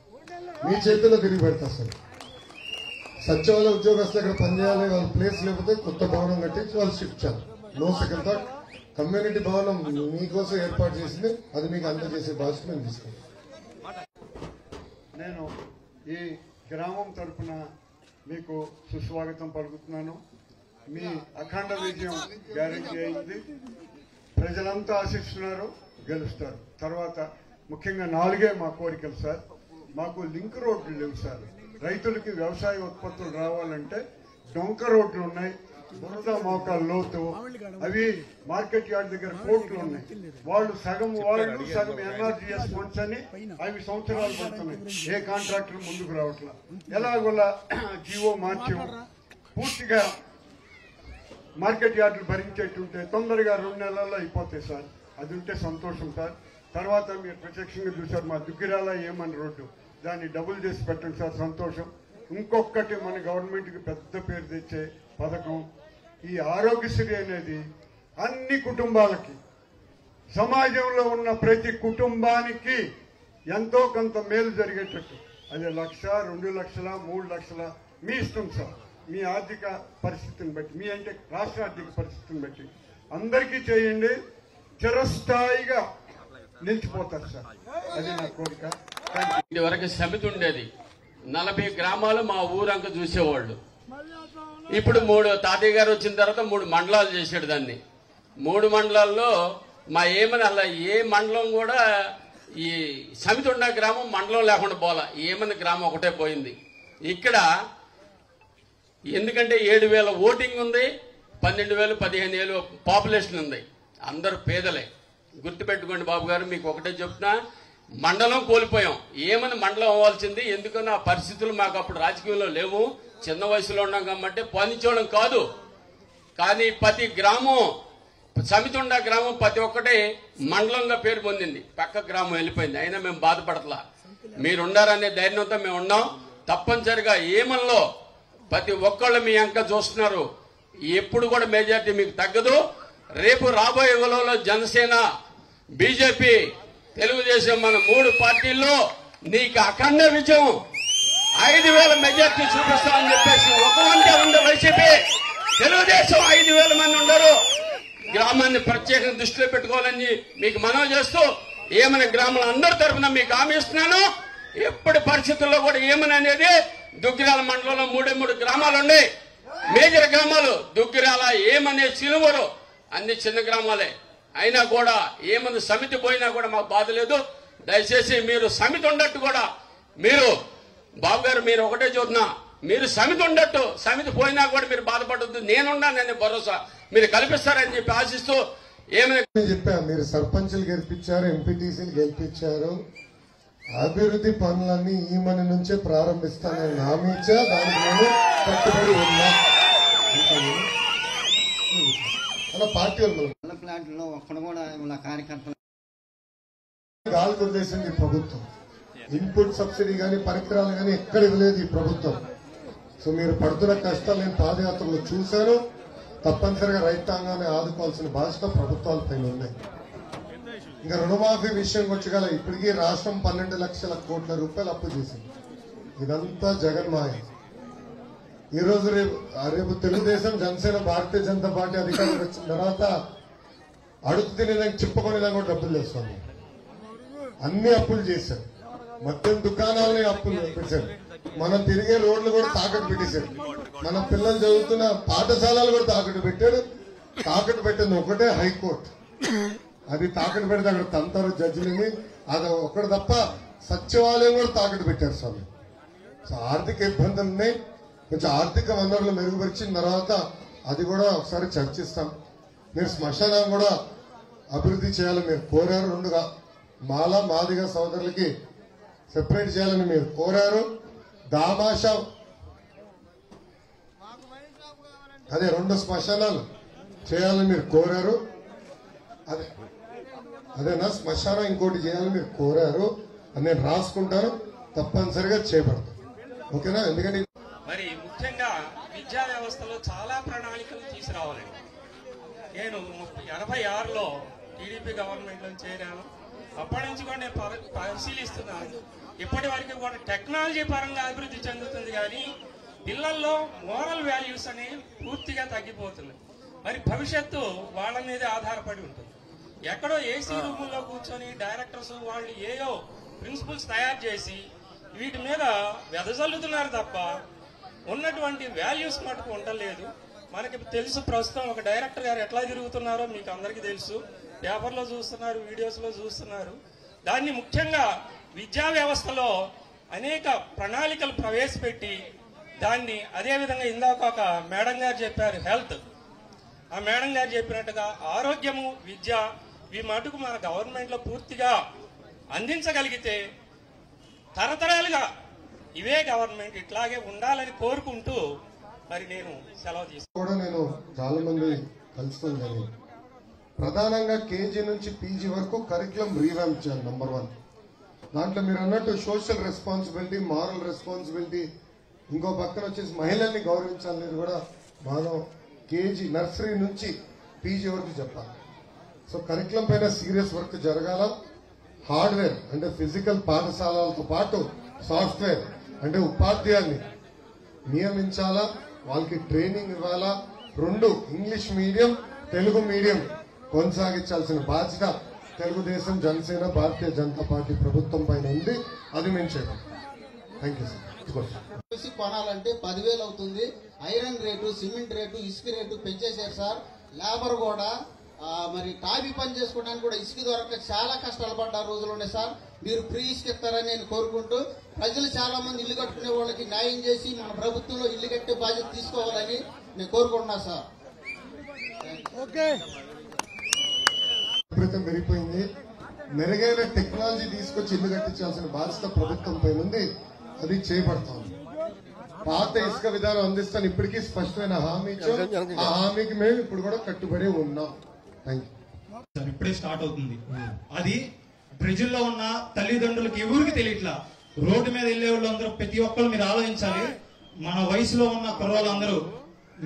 మీ చేతుల్లో తిరిగి పెడతా సార్. సచివాలయ ఉద్యోగస్తులు ఇక్కడ పనిచేయాలి, వాళ్ళ ప్లేస్ లేకపోతే కొత్త భవనం కట్టించి వాళ్ళు షిఫ్ట్ చేయాలి. No second thought. కమ్యూనిటీ భవనం మీకోసం ఏర్పాటు చేసింది, అది మీకు అందజేసే బాధ్యత మేము తీసుకుంటాం. నేను ఈ గ్రామం తరఫున మీకు సుస్వాగతం పలుకుతున్నాను. మీ అఖండ విజయం గ్యారెంటీ అయింది. ప్రజలంతా ఆశిస్తున్నారు, గెలుస్తారు. తర్వాత ముఖ్యంగా 4 మా కోరికలు సార్. మాకు లింక్ రోడ్లు లేవు సార్. రైతులకి వ్యవసాయ ఉత్పత్తులు రావాలంటే డొంక రోడ్లు ఉన్నాయి, బురద మోకాలు లోతు, అవి మార్కెట్ యార్డ్ దగ్గర కోర్టులు ఉన్నాయి. వాళ్ళు సగం ఎన్ఆర్జీఎస్ ఫండ్స్ అని అవి సంవత్సరాలు పడుతున్నాయి. ఏ కాంట్రాక్టర్ ముందుకు రావట్లా. ఎలాగోలా జీవో మార్చాము. పూర్తిగా మార్కెట్ యార్డులు భరించేట్టుంటే తొందరగా 2 నెలల్లో అయిపోతాయి సార్. అది ఉంటే సంతోషం సార్. తర్వాత మీరు ప్రత్యక్షంగా చూసారు మా దుగ్గిరాల ఏమని రోడ్డు, దాన్ని డబుల్ చేసి పెట్టండి సార్, సంతోషం. ఇంకొకటి మన గవర్నమెంట్కి పెద్ద పేరు తెచ్చే పథకం ఈ ఆరోగ్యశ్రీ అనేది అన్ని కుటుంబాలకి, సమాజంలో ఉన్న ప్రతి కుటుంబానికి ఎంతో కొంత మేలు జరిగేటట్టు. అది 1,00,000, 2 లక్షల, 3 లక్షల మీ ఇష్టం సార్. మీ ఆర్థిక పరిస్థితిని బట్టి, మీ అంటే రాష్ట్ర ఆర్థిక పరిస్థితిని బట్టి అందరికీ చేయండి. చిరస్థాయిగా నిలిచిపోతారు సార్. అది నా కోరిక. ఇది వరకు సమితి ఉండేది. 40 గ్రామాలు మా ఊరంక చూసేవాళ్ళు. ఇప్పుడు 3 తాతయ్య గారు వచ్చిన తర్వాత 3 మండలాలు చేసాడు దాన్ని. 3 మండలాల్లో మా ఏమని అలా ఏ మండలం కూడా ఈ సమితి ఉన్న గ్రామం మండలం లేకుండా పోలా. ఏమని గ్రామం ఒకటే పోయింది. ఇక్కడ ఎందుకంటే 7,000 ఓటింగ్ ఉంది, 12,000 15,000 పాపులేషన్ ఉంది. అందరూ పేదలే. గుర్తుపెట్టుకోండి బాబు గారు, మీకు ఒకటే చెప్తున్నా, మండలం కోల్పోయాం. ఏమని మండలం అవ్వాల్సింది. ఎందుకన్నా ఆ పరిస్థితులు మాకు అప్పుడు రాజకీయంలో లేవు, చిన్న వయసులో ఉన్నాం కాబట్టి పాలించడం కాదు. కానీ ప్రతి గ్రామం సమితి ఉన్న గ్రామం ప్రతి ఒక్కటి మండలంగా పేరు పొందింది. పక్క గ్రామం వెళ్ళిపోయింది. అయినా మేము బాధపడట్లా. మీరుండారనే ధైర్యంతో మేము ఉన్నాం. తప్పనిసరిగా ఏమల్లో ప్రతి ఒక్కళ్ళు మీ అంక చూస్తున్నారు. ఎప్పుడు కూడా మెజార్టీ మీకు తగ్గదు. రేపు రాబోయే రోజుల్లో జనసేన, బీజేపీ, తెలుగుదేశం మన 3 పార్టీల్లో నీకు అఖండ విజయం 5,000 మెజార్టీ చూపిస్తామని చెప్పేసి ఒకవంటే ఉండే వైసీపీ, తెలుగుదేశం 5,000 మంది ఉండరు. గ్రామాన్ని ప్రత్యేకంగా దృష్టిలో పెట్టుకోవాలని మీకు మనవి చేస్తూ ఏమని గ్రామాల అందరి తరఫున మీకు హామీ ఇస్తున్నాను. ఎప్పటి పరిస్థితుల్లో కూడా ఏమని అనేది దుగ్గిరాల మండలంలో 3 గ్రామాలు ఉన్నాయి. మేజర్ గ్రామాలు దుగ్గిరాల, ఏమనే, సిలువరు అన్ని చిన్న గ్రామాలే. అయినా కూడా ఏమని సమితి పోయినా కూడా మాకు బాధ లేదు. దయచేసి మీరు సమితి ఉండట్టు కూడా మీరు బాబు గారు మీరు ఒకటే చూస్తున్నా, మీరు సమితి ఉండట్టు, సమితి పోయినా కూడా మీరు బాధపడద్దు. నేనున్నానని భరోసా మీరు కల్పిస్తారని చెప్పి ఆశిస్తూ ఏమైనా చెప్పా. మీరు సర్పంచులు గెలిపించారు, ఎంపీటీసీలు గెలిపించారు. అభివృద్ధి పనులన్నీ ఈ మన నుంచే ప్రారంభిస్తానని హామీ ఇచ్చా. దానికి నేను కట్టుబడి ఉన్నా. అలా పార్టీ వాళ్ళు ప్లాంట్లో ఒక్కడ కూడా ఉన్న కార్యకర్తలు గాలి కొట్టేసింది ఈ ప్రభుత్వం. ఇన్పుట్ సబ్సిడీ కానీ పరికరాలు కానీ ఎక్కడ ఇవ్వలేదు ఈ ప్రభుత్వం. సో మీరు పడుతున్న కష్టాలు నేను పాదయాత్రలో చూశాను. తప్పనిసరిగా రైతాంగాన్ని ఆదుకోవాల్సిన బాధ్యత ప్రభుత్వాల పైన ఉన్నాయి. ఇంకా రుణమాఫీ విషయం వచ్చగల ఇప్పటికీ రాష్ట్రం 12 లక్షల కోట్ల రూపాయలు అప్పు చేసింది. ఇదంతా జగన్మాయ. ఈ రోజు రేపు తెలుగుదేశం, జనసేన, భారతీయ జనతా పార్టీ అధికారులకు వచ్చిన తర్వాత అడుగు తినేదానికి చిప్పకొనేదానికి కూడా డబ్బులు చేస్తాను. అన్ని అప్పులు చేశారు. మొత్తం దుకాణాలని అప్పులు పెట్టారు. మనం తిరిగే రోడ్లు కూడా తాకట్టు పెట్టేశారు. మన పిల్లలు చదువుతున్న పాఠశాలలు కూడా తాకట్టు పెట్టారు. తాకట్టు పెట్టింది ఒకటే హైకోర్టు. అది తాకట్టు పెడితే అక్కడ తంతారు జడ్జిలని. అది ఒకటి తప్ప సచివాలయం కూడా తాకట్టు పెట్టారు స్వామి. సో ఆర్థిక ఇబ్బందులు ఉన్నాయి. కొంచెం ఆర్థిక వనరులు మెరుగుపరిచిన తర్వాత అది కూడా ఒకసారి చర్చిస్తాం. మీరు శ్మశానం కూడా అభివృద్ధి చేయాలని మీరు కోరారు. 2గా మాదిగ సోదరులకి సెపరేట్ చేయాలని మీరు కోరారు. దామాషా అదే 2 శ్మశానాలు చేయాలని మీరు కోరారు. అదేనా శ్మశానం ఇంకోటి చేయాలని మీరు కోరారు. అని నేను రాసుకుంటాను. తప్పనిసరిగా చేపడతాను. ఓకేనా? ఎందుకంటే మరి ముఖ్యంగా విద్యా వ్యవస్థలో చాలా ప్రణాళికలు తీసుకురావాలండి. నేను 86లో టీడీపీ గవర్నమెంట్ లో చేరాను. అప్పటి నుంచి కూడా నేను పరిశీలిస్తున్నాను. ఇప్పటి వరకు కూడా టెక్నాలజీ పరంగా అభివృద్ధి చెందుతుంది, కానీ పిల్లల్లో మోరల్ వాల్యూస్ అనేవి పూర్తిగా తగ్గిపోతున్నాయి. మరి భవిష్యత్తు వాళ్ళ మీదే ఆధారపడి ఉంటుంది. ఎక్కడో ఏసీ రూముల్లో కూర్చొని డైరెక్టర్స్ వాళ్ళు ఏయో ప్రిన్సిపల్స్ తయారు చేసి వీటి మీద వెదజల్లుతున్నారు తప్ప ఉన్నటువంటి వాల్యూస్ మటుకు ఉండలేదు. మనకి తెలుసు, ప్రస్తుతం ఒక డైరెక్టర్ గారు ఎట్లా తిరుగుతున్నారో మీకు అందరికీ తెలుసు. పేపర్లో చూస్తున్నారు, వీడియోస్లో చూస్తున్నారు. దాన్ని ముఖ్యంగా విద్యా వ్యవస్థలో అనేక ప్రణాళికలు ప్రవేశపెట్టి దాన్ని అదేవిధంగా ఇందాక ఒక మేడం గారు చెప్పారు హెల్త్. ఆ మేడం గారు చెప్పినట్టుగా ఆరోగ్యము, విద్య ఈ మటుకు మన గవర్నమెంట్లో పూర్తిగా అందించగలిగితే తరతరాలుగా ఇవే గవర్నమెంట్ ఇట్లాగే ఉండాలని కోరుకుంటూ మరి నేను సెలవు తీసుకున్నా. నేను చాలా మంది కలుస్తాను కానీ ప్రధానంగా కేజీ నుంచి పీజీ వరకు కరికులం రీవ్యాంప్ చేయాలి. నంబర్ 1 దాంట్లో మీరు అన్నట్టు సోషల్ రెస్పాన్సిబిలిటీ, మారల్ రెస్పాన్సిబిలిటీ, ఇంకో పక్కన వచ్చేసి మహిళల్ని గౌరవించాలనేది కూడా మనం కేజీ నర్సరీ నుంచి పీజీ వరకు చెప్పాలి. సో కరికులం పైన సీరియస్ వర్క్ జరగాల. హార్డ్వేర్ అంటే ఫిజికల్ పాఠశాలలతో పాటు సాఫ్ట్వేర్ అంటే ఉపాధ్యాయుల్ని నియమించాలా, వాళ్ళకి ట్రైనింగ్ ఇవ్వాలా. 2 ఇంగ్లీష్ మీడియం, తెలుగు మీడియం కొనసాగించాల్సిన బాధ్యత తెలుగుదేశం, జనసేన, భారతీయ జనతా పార్టీ ప్రభుత్వం పైన ఉంది. అది మేము చేయాలి. Thank you sir. కొనాలంటే 10,000 అవుతుంది. ఐరన్ రేటు, సిమెంట్ రేటు, ఇసుక రేటు పెంచేశారు సార్. లేబర్ కూడా మరి టాబీ పని చేసుకోవడానికి కూడా ఇసుక దొరక చాలా కష్టాలు పడ్డ రోజులు ఉన్నాయి సార్. మీరు ఫ్రీ ఇసుక ఇస్తారని నేను కోరుకుంటూ, ప్రజలు చాలా మంది ఇల్లు కట్టుకునే వాళ్ళకి న్యాయం చేసి మన ప్రభుత్వంలో ఇల్లు కట్టే బాధ్యత తీసుకోవాలని నేను కోరుకుంటున్నా సార్. విపరీతం పెరిగిపోయింది. మెరుగైన టెక్నాలజీ తీసుకొచ్చి ఇల్లు కట్టించాల్సిన బాధ్యత ప్రభుత్వం పైన ఉంది. అది చేపడతాం. పాత ఇసుక విధానం అందిస్తాను ఇప్పటికీ స్పష్టమైన హామీ ఇచ్చాం. ఆ హామీకి మేము ఇప్పుడు కూడా కట్టుబడి ఉన్నాం. Thank you. ఇప్పుడే స్టార్ట్ అవుతుంది. అది ప్రజల్లో ఉన్న తల్లిదండ్రులకి ఎవరికి తెలియట్లా. రోడ్డు మీద వెళ్లే వాళ్ళందరూ ప్రతి ఒక్కరు మీరు ఆలోచించాలి. మన వయసులో ఉన్న కుర్రోళ్ళందరూ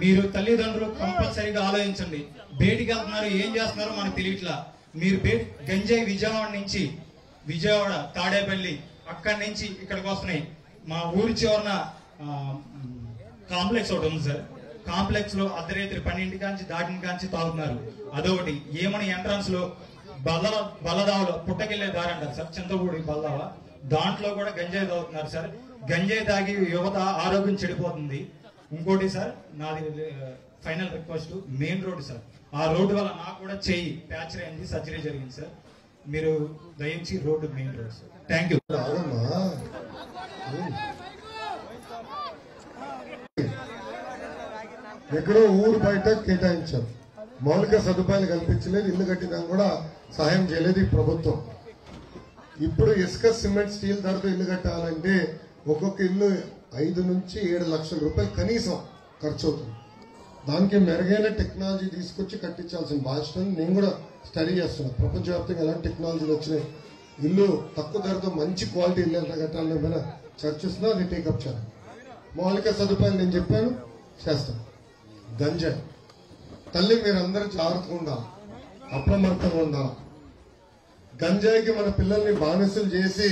మీరు తల్లిదండ్రులు కంపల్సరీగా ఆలోచించండి. బయటికి వెళ్తున్నారు, ఏం చేస్తున్నారో మనకు తెలియట్లా. మీరు గంజాయి విజయవాడ తాడేపల్లి అక్కడి నుంచి ఇక్కడికి వస్తున్నాయి. మా ఊరి చివరన కాంప్లెక్స్ ఒకటి ఉంది సార్. కాంప్లెక్స్ లో అర్ధరాత్రి 12 కాంచి దాటిన కాంచి తాగుతున్నారు. అదొకటి. ఏమని ఎంట్రన్స్ లో బల్లదావలో పుట్టకెళ్లే దారి అంటారు సార్, చింతపూడి బల్లదావ, దాంట్లో కూడా గంజాయి తాగుతున్నారు సార్. గంజాయి తాగి యువత ఆరోగ్యం చెడిపోతుంది. ఇంకోటి సార్, నాది final request, main road sir. ఆ రోడ్డు వల్ల నాకు కూడా చెయ్యి ప్యాచర్ అయింది, సర్జరీ జరిగింది సార్. మీరు దయించి road main road sir. Thank you. ఎక్కడో ఊరు బయట కేటాయించారు. మౌలిక సదుపాయాలు కల్పించలేదు. ఇల్లు కట్టినా కూడా సహాయం చేయలేదు ఈ ప్రభుత్వం. ఇప్పుడు ఇసుక, సిమెంట్, స్టీల్ ధరతో ఇల్లు కట్టాలంటే ఒక్కొక్క ఇల్లు 5 నుంచి 7 లక్షల రూపాయలు కనీసం ఖర్చు అవుతుంది. దానికి మెరుగైన టెక్నాలజీ తీసుకొచ్చి కట్టించాల్సిన బాధ్యత నేను కూడా స్టడీ చేస్తున్నాను. ప్రపంచవ్యాప్తంగా ఎలాంటి టెక్నాలజీలు వచ్చినాయి, ఇల్లు తక్కువ ధరతో మంచి క్వాలిటీ ఇల్లు ఎంత కట్టాలని ఏమైనా చర్చిస్తున్నా అది టేకప్ చేయాలి. మౌలిక సదుపాయాలు నేను చెప్పాను, చేస్తాను. గంజాయి తల్లి మీరందరూ జాగ్రత్తగా ఉండాలి, అప్రమత్తంగా ఉండాలి. గంజాయికి మన పిల్లల్ని బానిసలు చేసి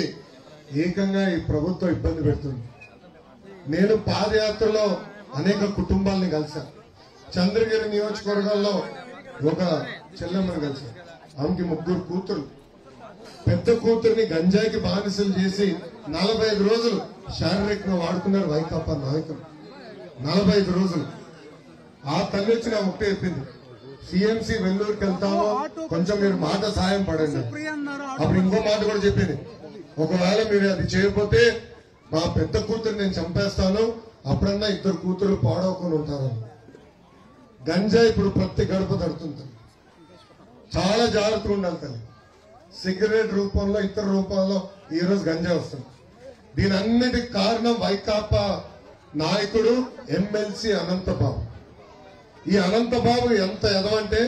ఏకంగా ఈ ప్రభుత్వం ఇబ్బంది పెడుతుంది. నేను పాదయాత్రలో అనేక కుటుంబాలని కలిశాను. చంద్రగిరి నియోజకవర్గాల్లో ఒక చెల్లెమ్మని కలిశాను. ఆమెకి 3 కూతురు. పెద్ద కూతురిని గంజాయికి బానిసలు చేసి 45 రోజులు శారీరకంగా వాడుకున్నారు వైకాపా నాయకులు. 45 రోజులు. ఆ తల్లి వచ్చిన ఒకటే చెప్పింది, సిఎంసి వెల్లూరుకి వెళ్తామో కొంచెం మీరు మాట సాయం పడండి. అప్పుడు ఇంకో మాట కూడా చెప్పింది, ఒకవేళ మీరు అది చేయకపోతే మా పెద్ద కూతురు నేను చంపేస్తాను, అప్పుడన్నా 2 కూతురు పాడవకొని ఉంటారని. గంజాయి ఇప్పుడు ప్రతి గడప తడుతుంది. చాలా జాగ్రత్తగా ఉండాలి తల్లి. సిగరెట్ రూపంలో, ఇతర రూపాల్లో ఈ రోజు గంజాయి వస్తుంది. దీని అన్నిటికి కారణం వైకాపా నాయకుడు ఎమ్మెల్సీ అనంతబాబు. ఈ అనంతబాబు ఎంత ఎదవంటే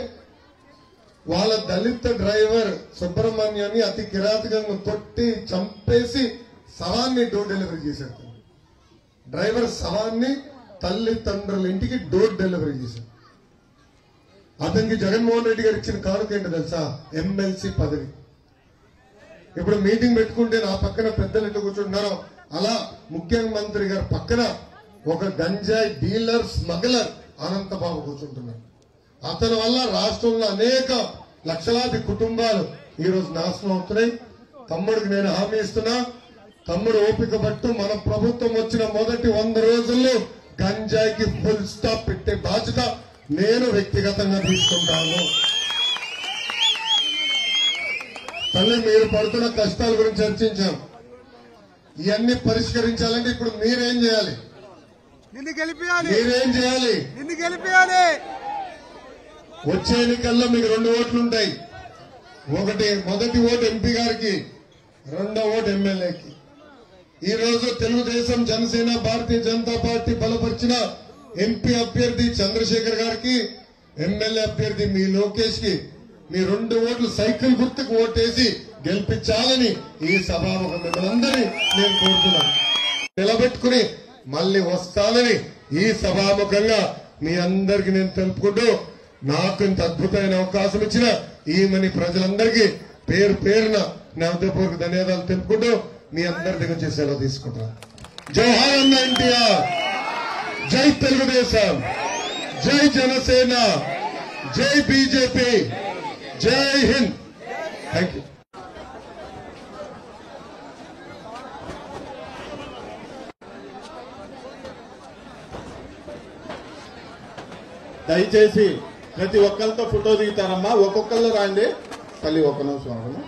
వాళ్ళ దళిత డ్రైవర్ సుబ్రహ్మణ్యాన్ని అతి కిరాతకంగా కొట్టి చంపేసి శవాన్ని డోర్ డెలివరీ చేశాడు. డ్రైవర్ శవాన్ని తల్లిదండ్రుల ఇంటికి డోర్ డెలివరీ చేశాడు. అతనికి జగన్మోహన్ రెడ్డి గారు ఇచ్చిన కానుక ఏంటో తెలుసా? ఎమ్మెల్సీ పదవి. ఇప్పుడు మీటింగ్ పెట్టుకుంటే నా పక్కన పెద్దలు ఎట్లా కూర్చుంటున్నారో అలా ముఖ్యమంత్రి గారి పక్కన ఒక గంజాయి డీలర్, స్మగ్లర్ అనంతబాబు కూర్చుంటున్నారు. అతని వల్ల రాష్ట్రంలో అనేక లక్షలాది కుటుంబాలు ఈ రోజు నాశనం అవుతున్నాయి. తమ్ముడికి నేను హామీ ఇస్తున్నా, తమ్ముడు ఓపిక పట్టు. మన ప్రభుత్వం వచ్చిన మొదటి 100 రోజుల్లో గంజాయికి ఫుల్ స్టాప్ పెట్టే బాధ్యత నేను వ్యక్తిగతంగా తీసుకుంటాను. తల్లి, మీరు పడుతున్న కష్టాల గురించి చర్చించాం. ఇవన్నీ పరిష్కరించాలంటే ఇప్పుడు మీరేం చేయాలి? నిన్ను గెలిపియాలి, మీరేం చేయాలి? నిన్ను గెలిపియాలి. వచ్చే ఎన్నికల్లో మీకు 2 ఓట్లు ఉంటాయి. మొదటి ఓటు ఎంపీ గారికి, రెండో ఓటు ఎమ్మెల్యేకి. ఈ రోజు తెలుగుదేశం, జనసేన, భారతీయ జనతా పార్టీ బలపరిచిన ఎంపీ అభ్యర్థి చంద్రశేఖర్ గారికి, ఎమ్మెల్యే అభ్యర్థి మీ లోకేష్ కి మీ 2 ఓట్లు సైకిల్ గుర్తుకు ఓటేసి గెలిపించాలని ఈ సభాముఖం మిమ్మల్ందరినీ నేను కోరుతున్నాను. నిలబెట్టుకుని మళ్ళీ వస్తానని ఈ సభాముఖంగా మీ అందరికీ నేను తెలుపుకుంటూ, నాకు ఇంత అద్భుతమైన అవకాశం ఇచ్చిన ఈమెని ప్రజలందరికీ పేరు పేరున నా హృదయపూర్వక ధన్యవాదాలు తెలుపుకుంటూ మీ అందరి దగ్గర నుంచి సెలవు తీసుకుంటున్నాను. జోహార్ అన్న ఎన్టీఆర్, జై తెలుగుదేశం, జై జనసేన, జై బీజేపీ, జై హింద్. Thank you. దయచేసి ప్రతి ఒక్కరితో ఫోటో దిగుతారమ్మా. ఒక్కొక్కళ్ళు రాండి. తల్లి ఒక్క నిమిషం అమ్మా.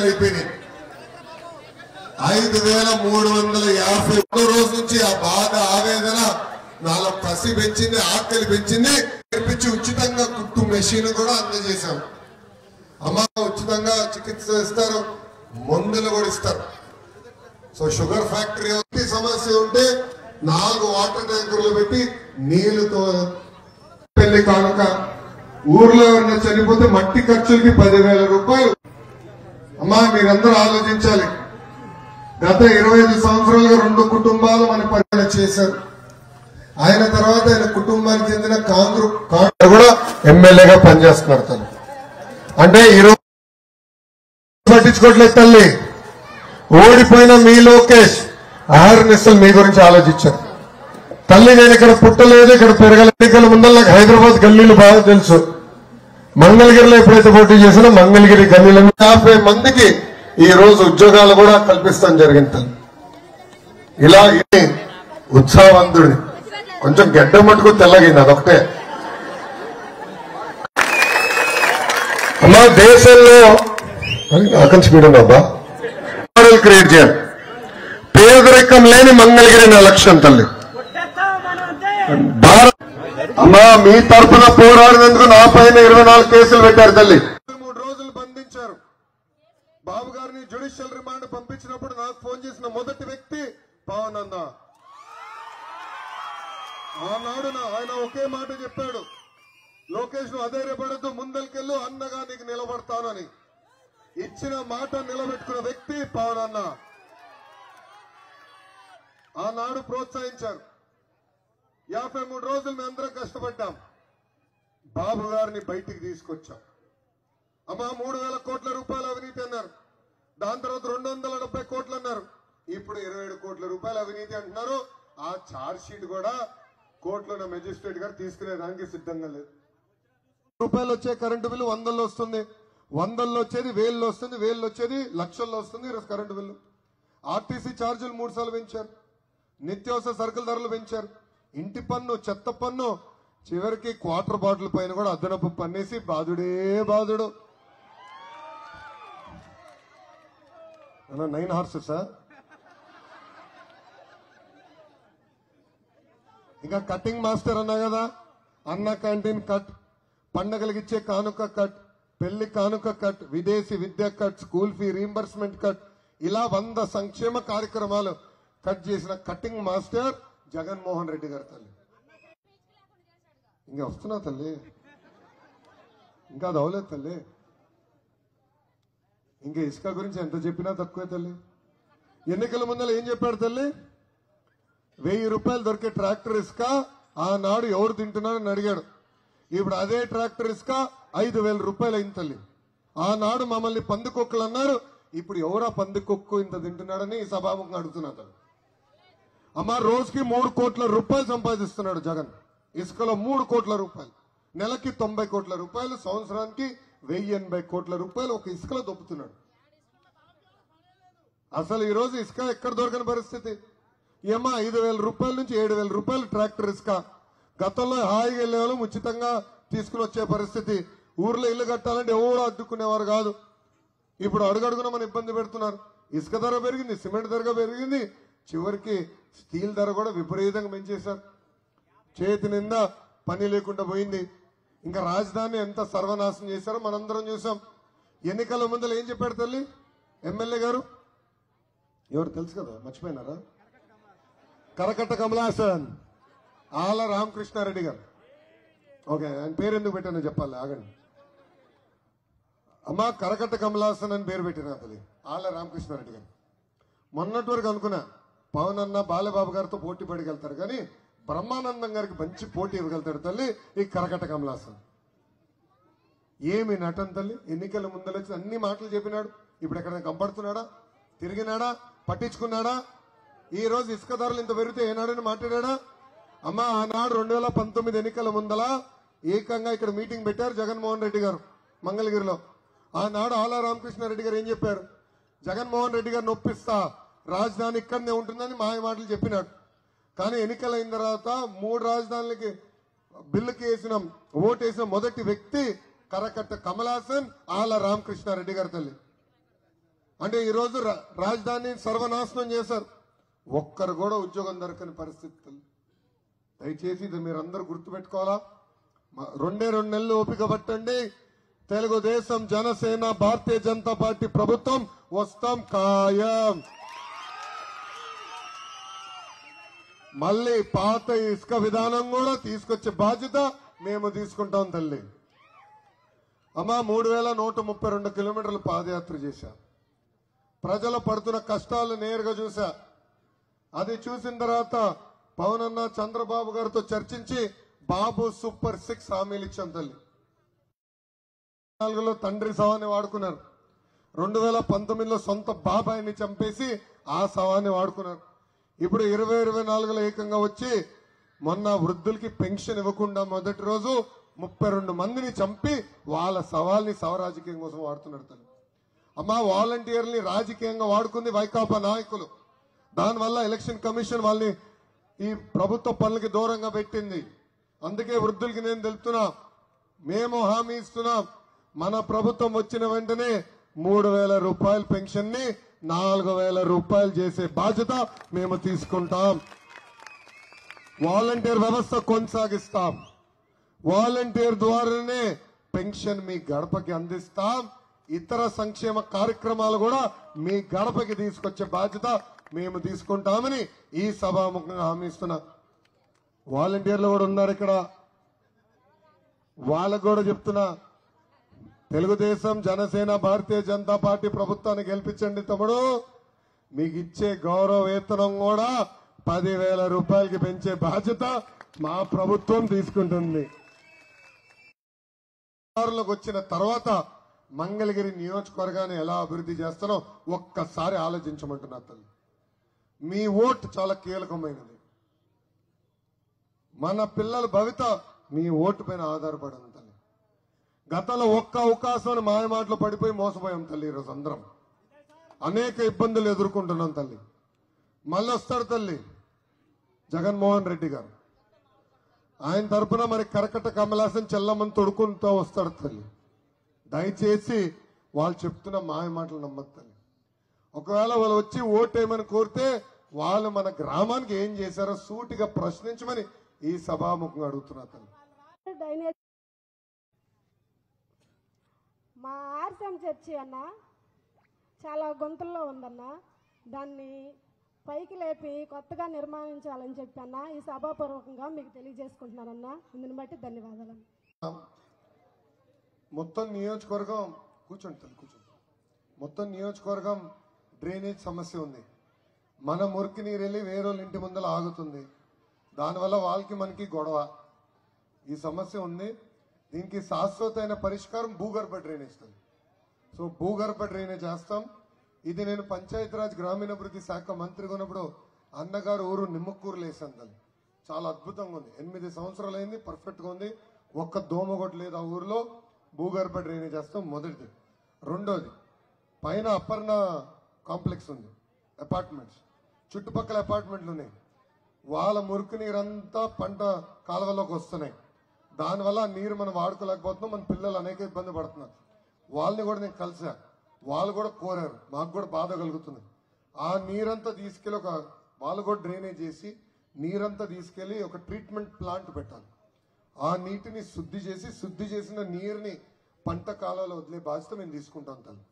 అయిపోయినాయి. 5350 రోజు నుంచి ఆ బాధ, ఆవేదన నాలో కసి పెంచింది, ఆకలి పెంచింది. నేర్పించి ఉచితంగా కుట్టు మెషిన్ కూడా అందజేశాం. అమ్మ ఉచితంగా చికిత్స ఇస్తారు, మందులు కూడా ఇస్తారు. సో షుగర్ ఫ్యాక్టరీ సమస్య ఉంటే 4 వాటర్ ట్యాంకర్లు పెట్టి నీళ్లతో పెళ్లి కానుక. ఊర్లో ఎవరైనా చనిపోతే మట్టి ఖర్చులకి 10,000 రూపాయలు. అమ్మా మీరందరూ ఆలోచించాలి. గత 25 సంవత్సరాలుగా 2 కుటుంబాలు మన పరిపాలన చేశారు. ఆయన తర్వాత ఆయన కుటుంబానికి చెందిన కాంగ్రెస్ కూడా ఎమ్మెల్యేగా పనిచేస్తున్నారు. తను అంటే ఈరోజు పట్టించుకోవట్లేదు తల్లి. ఓడిపోయిన మీ లోకేష్ ఆహారనిస్తలు మీ గురించి ఆలోచించారు. తల్లి నేను ఇక్కడ పుట్టలేదు, ఇక్కడ పెరగలేదు. ఎన్నికల ముందర నాకు హైదరాబాద్ గల్లీలు బాగా తెలుసు. మంగళగిరిలో ఎప్పుడైతే పోటీ చేసినా మంగళగిరి గల్లీలను 50 మందికి ఈ రోజు ఉద్యోగాలు కూడా కల్పిస్తాం జరిగింది. ఇలా ఉత్సాహవంతుడిని, కొంచెం గడ్డ మట్టుకు తెల్లగింది, అదొకటే. అమ్మా దేశంలో అక్కడ స్పీడ్ ఉందబ్బా మోడల్ క్రియేట్ చేయాలి. పేదరికం లేని మంగళగిరి నా లక్ష్యం తల్లి. అమ్మా మీ తరఫున పోరాడినందుకు నా పైన 24 కేసులు పెట్టారు తల్లి. 3 రోజులు బంధించారు. బాబు గారిని జ్యుడిషియల్ రిమాండ్ పంపించినప్పుడు నాకు ఫోన్ చేసిన మొదటి వ్యక్తి పవన్ అన్న. ఆనాడు ఆయన ఒకే మాట చెప్పాడు, లోకేష్ ను అధైర్యపడద్దు, ముందరికెళ్ళు, అన్నగా నీకు నిలబడతానని. ఇచ్చిన మాట నిలబెట్టుకున్న వ్యక్తి పవన్ అన్న. ఆనాడు ప్రోత్సహించారు. 53 రోజులు మేము అందరం కష్టపడ్డాం. బాబు గారిని బయటికి తీసుకొచ్చాం. అమ్మా 3,000 కోట్ల రూపాయలు అవినీతి అన్నారు. దాని తర్వాత 270 కోట్లు అన్నారు. ఇప్పుడు 27 కోట్ల రూపాయలు అవినీతి అంటున్నారు. ఆ ఛార్జ్ షీట్ కూడా కోర్టులో మెజిస్ట్రేట్ గారు తీసుకునేదానికి సిద్ధంగా లేదు. రూపాయలు వచ్చే కరెంటు బిల్లు 100లో వస్తుంది, 100లో వచ్చేది 1000లో వస్తుంది, 1000లో వచ్చేది లక్షల్లో వస్తుంది ఈరోజు కరెంటు బిల్లు. ఆర్టీసీ ఛార్జీలు 3 సార్లు పెంచారు. నిత్యావసర సరుకుల ధరలు పెంచారు. ఇంటి పన్ను, చెత్త పన్ను, చివరికి క్వార్టర్ బాటిల్ పైన కూడా అదనపు పన్నేసి బాధుడే బాధుడు. 9 హార్సెసా? ఇంకా కటింగ్ మాస్టర్ అన్నా కదా, అన్న క్యాంటీన్ కట్, పండగలకు ఇచ్చే కానుక కట్, పెళ్లి కానుక కట్, విదేశీ విద్య cut, school fee reimbursement cut, ఇలా 100 సంక్షేమ కార్యక్రమాలు కట్ చేసిన కటింగ్ మాస్టర్ జగన్మోహన్ రెడ్డి గారు తల్లి. ఇంకా వస్తున్నా తల్లి, ఇంకా అది అవలేదు తల్లి. ఇంకా ఇసుక గురించి ఎంత చెప్పినా తక్కువే తల్లి. ఎన్నికల ముందర ఏం చెప్పాడు తల్లి? 1000 రూపాయలు దొరికే ట్రాక్టర్ ఇసుక ఆనాడు ఎవరు తింటున్నారని అడిగాడు. ఇప్పుడు అదే ట్రాక్టర్ ఇసుక 5000 రూపాయలు అయింది తల్లి. ఆనాడు మమ్మల్ని పందికొక్కులు అన్నారు. ఇప్పుడు ఎవరా పందికొక్కు ఇంత తింటున్నాడని ఈ సభాముఖంగా అడుగుతున్నారు. అమ్మ, రోజుకి 3 కోట్ల రూపాయలు సంపాదిస్తున్నాడు జగన్. ఇసుకలో 3 కోట్ల రూపాయలు, నెలకి 90 కోట్ల రూపాయలు, సంవత్సరానికి 1080 కోట్ల రూపాయలు ఒక ఇసుకలో దొబ్బుతున్నాడు. అసలు ఈ రోజు ఇసుక ఎక్కడ దొరకని పరిస్థితి. ఏమా 5000 రూపాయల నుంచి 7000 రూపాయలు ట్రాక్టర్ ఇసుక. గతంలో హాయిగా వెళ్ళేవాళ్ళు ఉచితంగా తీసుకుని వచ్చే పరిస్థితి. ఊర్లో ఇల్లు కట్టాలంటే ఎవరు అడ్డుకునేవారు కాదు. ఇప్పుడు అడుగడుగున మన ఇబ్బంది పెడుతున్నారు. ఇసుక ధర పెరిగింది, సిమెంట్ ధర పెరిగింది, చివరికి స్టీల్ ధర కూడా విపరీతంగా పెంచేశారు. చేతి నిండా పని లేకుండా పోయింది. ఇంకా రాజధాని ఎంత సర్వనాశనం చేశారో మనందరం చూసాం. ఎన్నికల ముందర ఏం చెప్పాడు తల్లి ఎమ్మెల్యే గారు? ఎవరు తెలుసు కదా, మర్చిపోయినారా? కరకట్ట కమలాసన్, ఆల రామకృష్ణారెడ్డి గారు. ఓకే, ఆయన పేరు ఎందుకు పెట్టానో చెప్పాలి, ఆగండి. అమ్మా, కరకట్ట కమలాసన్ అని పేరు పెట్టిన తల్లి ఆల రామకృష్ణారెడ్డి గారు. మొన్నటి వరకు అనుకున్నా పవన్ అన్న బాలబాబు గారితో పోటీ పడిగలుగుతారు, కానీ బ్రహ్మానందం గారికి మంచి పోటీ ఇవ్వగలుగుతాడు తల్లి ఈ కరకట్ట కమలాసన్. ఏమి నటన తల్లి. ఎన్నికల ముందలొచ్చి అన్ని మాటలు చెప్పినాడు. ఇప్పుడు ఎక్కడ కంపడుతున్నాడా? తిరిగినాడా? పట్టించుకున్నాడా? ఈ రోజు ఇసుక ధరలు ఇంత పెరిగితే ఏనాడని మాట్లాడా? అమ్మా, ఆనాడు 2019 ఎన్నికల ముందల ఏకంగా ఇక్కడ మీటింగ్ పెట్టారు జగన్మోహన్ రెడ్డి గారు మంగళగిరిలో. ఆనాడు ఆలా రామకృష్ణారెడ్డి గారు ఏం చెప్పారు? జగన్మోహన్ రెడ్డి గారిని ఒప్పిస్తా, రాజధాని ఇక్కడనే ఉంటుందని మాయ మాటలు చెప్పినాడు. కానీ ఎన్నికలైన తర్వాత 3 రాజధానులకి బిల్లుకి ఓటేసిన మొదటి వ్యక్తి కరకట్ట కమలాసన్, ఆల రామకృష్ణారెడ్డి గారు తల్లి. అంటే ఈ రోజు రాజధాని సర్వనాశనం చేశారు. ఒక్కరు కూడా ఉద్యోగం దొరకని పరిస్థితి తల్లి. దయచేసి ఇది మీరందరూ గుర్తుపెట్టుకోవాలా. 2 నెలలు ఓపిక పట్టండి. తెలుగుదేశం, జనసేన, భారతీయ జనతా పార్టీ ప్రభుత్వం వస్తాం ఖాయం. మళ్ళీ పాత ఇసుక విధానం కూడా తీసుకొచ్చే బాధ్యత మేము తీసుకుంటాం తల్లి. అమ్మా, 3132 కిలోమీటర్లు పాదయాత్ర చేశా. ప్రజలు పడుతున్న కష్టాలు నేరుగా చూసా. అది చూసిన తర్వాత పవన్ అన్న చంద్రబాబు గారితో చర్చించి బాబు సూపర్ 6 హామీలు ఇచ్చాం తల్లి. 2004లో తండ్రి శవాన్ని వాడుకున్నారు. 2019లో సొంత బాబాయిని చంపేసి ఆ శవాన్ని వాడుకున్నారు. ఇప్పుడు 2024లో ఏకంగా వచ్చి మొన్న వృద్ధులకి పెన్షన్ ఇవ్వకుండా మొదటి రోజు 32 మందిని చంపి వాళ్ళ సవాల్ని రాజకీయం కోసం వాడుతున్నారు తల్లి. అమ్మా, వాలంటీర్ని రాజకీయంగా వాడుకుంది వైకాపా నాయకులు. దానివల్ల ఎలక్షన్ కమిషన్ వాళ్ళని ఈ ప్రభుత్వ పనులకి దూరంగా పెట్టింది. అందుకే వృద్ధులకి నేను తెలుపుతున్నా, మేము హామీ ఇస్తున్నాం, మన ప్రభుత్వం వచ్చిన వెంటనే 3000 రూపాయల పెన్షన్ ని 4000 రూపాయలు చేసే బాధ్యత మేము తీసుకుంటాం. వాలంటీర్ వ్యవస్థ కొనసాగిస్తాం. వాలంటీర్ ద్వారానే పెన్షన్ మీ గడపకి అందిస్తాం. ఇతర సంక్షేమ కార్యక్రమాలు కూడా మీ గడపకి తీసుకొచ్చే బాధ్యత మేము తీసుకుంటామని ఈ సభాముఖంగా హామీ ఇస్తున్నా. వాలంటీర్లు కూడా ఉన్నారు ఇక్కడ, వాళ్ళకు కూడా చెప్తున్నా, తెలుగుదేశం, జనసేన, భారతీయ జనతా పార్టీ ప్రభుత్వాన్ని గెలిపించండి తమ్ముడు. మీకు ఇచ్చే గౌరవ వేతనం కూడా 10,000 రూపాయలకి పెంచే బాధ్యత మా ప్రభుత్వం తీసుకుంటుంది. వచ్చిన తర్వాత మంగళగిరి నియోజకవర్గాన్ని ఎలా అభివృద్ధి చేస్తానో ఒక్కసారి ఆలోచించమంటున్నా తల్లి. మీ ఓటు చాలా కీలకమైనది. మన పిల్లల భవిత మీ ఓటు పైన ఆధారపడి ఉంది తల్లి. గతంలో ఒక్క అవకాశం మాయమాటలో పడిపోయి మోసపోయాం తల్లి. ఈరోజు అందరం అనేక ఇబ్బందులు ఎదుర్కొంటున్నాం తల్లి. మళ్ళీ వస్తాడు తల్లి జగన్మోహన్ రెడ్డి గారు. ఆయన తరఫున మరి కరకట్ట కమలాసన్ చెల్లమ్మని తొడుకుంటూ వస్తాడు తల్లి. దయచేసి వాళ్ళు చెప్తున్న మాయ మాటలు నమ్మద్దు తల్లి. ఒకవేళ వాళ్ళు వచ్చి ఓటేయమని కోరితే వాళ్ళు మన గ్రామానికి ఏం చేశారో సూటిగా ప్రశ్నించమని ఈ సభాముఖంగా అడుగుతున్నా తల్లి. మా ఆర్సెం చర్చి అన్న చాలా గొంతుల్లో ఉందన్న. దాన్ని పైకి లేపి కొత్తగా నిర్మాణించాలని చెప్పి అన్న ఈ సభాపూర్వకంగా మీకు తెలియజేసుకుంటున్నానన్న. ఇందుని బట్టి ధన్యవాదాలు. మొత్తం నియోజకవర్గం కూర్చోండి తల్లి, కూర్చోండి. మొత్తం నియోజకవర్గం డ్రైనేజ్ సమస్య ఉంది. మన మురికి నీరు వెళ్ళి వేరే ఇంటి ముందర ఆగుతుంది. దానివల్ల వాళ్ళకి మనకి గొడవ. ఈ సమస్య ఉంది. దీనికి శాశ్వతమైన పరిష్కారం భూగర్భ డ్రైనేజ్. సో భూగర్భ డ్రైనేజ్ చేస్తాం. ఇది నేను పంచాయతీరాజ్ గ్రామీణాభివృద్ధి శాఖ మంత్రిగా ఉన్నప్పుడు అన్నగారు ఊరు నిమ్మకూరులో వేసాను. చాలా అద్భుతంగా ఉంది. 8 సంవత్సరాలు అయింది, పర్ఫెక్ట్గా ఉంది. ఒక్క దోమ కూడా లేదు ఆ ఊరిలో. భూగర్భ డ్రైనేజ్ చేస్తాం మొదటిది. రెండోది, పైన అపర్ణ కాంప్లెక్స్ ఉంది, అపార్ట్మెంట్స్, చుట్టుపక్కల అపార్ట్మెంట్లు ఉన్నాయి. వాళ్ళ మురికి నీరంతా పంట కాలువలోకి వస్తున్నాయి. దానివల్ల నీరు మనం వాడుకోలేకపోతున్నాం. మన పిల్లలు అనేక ఇబ్బంది పడుతున్నారు. వాళ్ళని కూడా నేను కలిసా. వాళ్ళు కూడా కోరారు, మాకు కూడా బాధ కలుగుతుంది. ఆ నీరంతా తీసుకెళ్లి వాళ్ళు కూడా డ్రైనేజ్ చేసి నీరంతా తీసుకెళ్లి ఒక ట్రీట్మెంట్ ప్లాంట్ పెట్టాలి. ఆ నీటిని శుద్ధి చేసిన నీరుని పంట కాలంలో వదిలే బాధ్యత మేము తీసుకుంటాం తల్లి.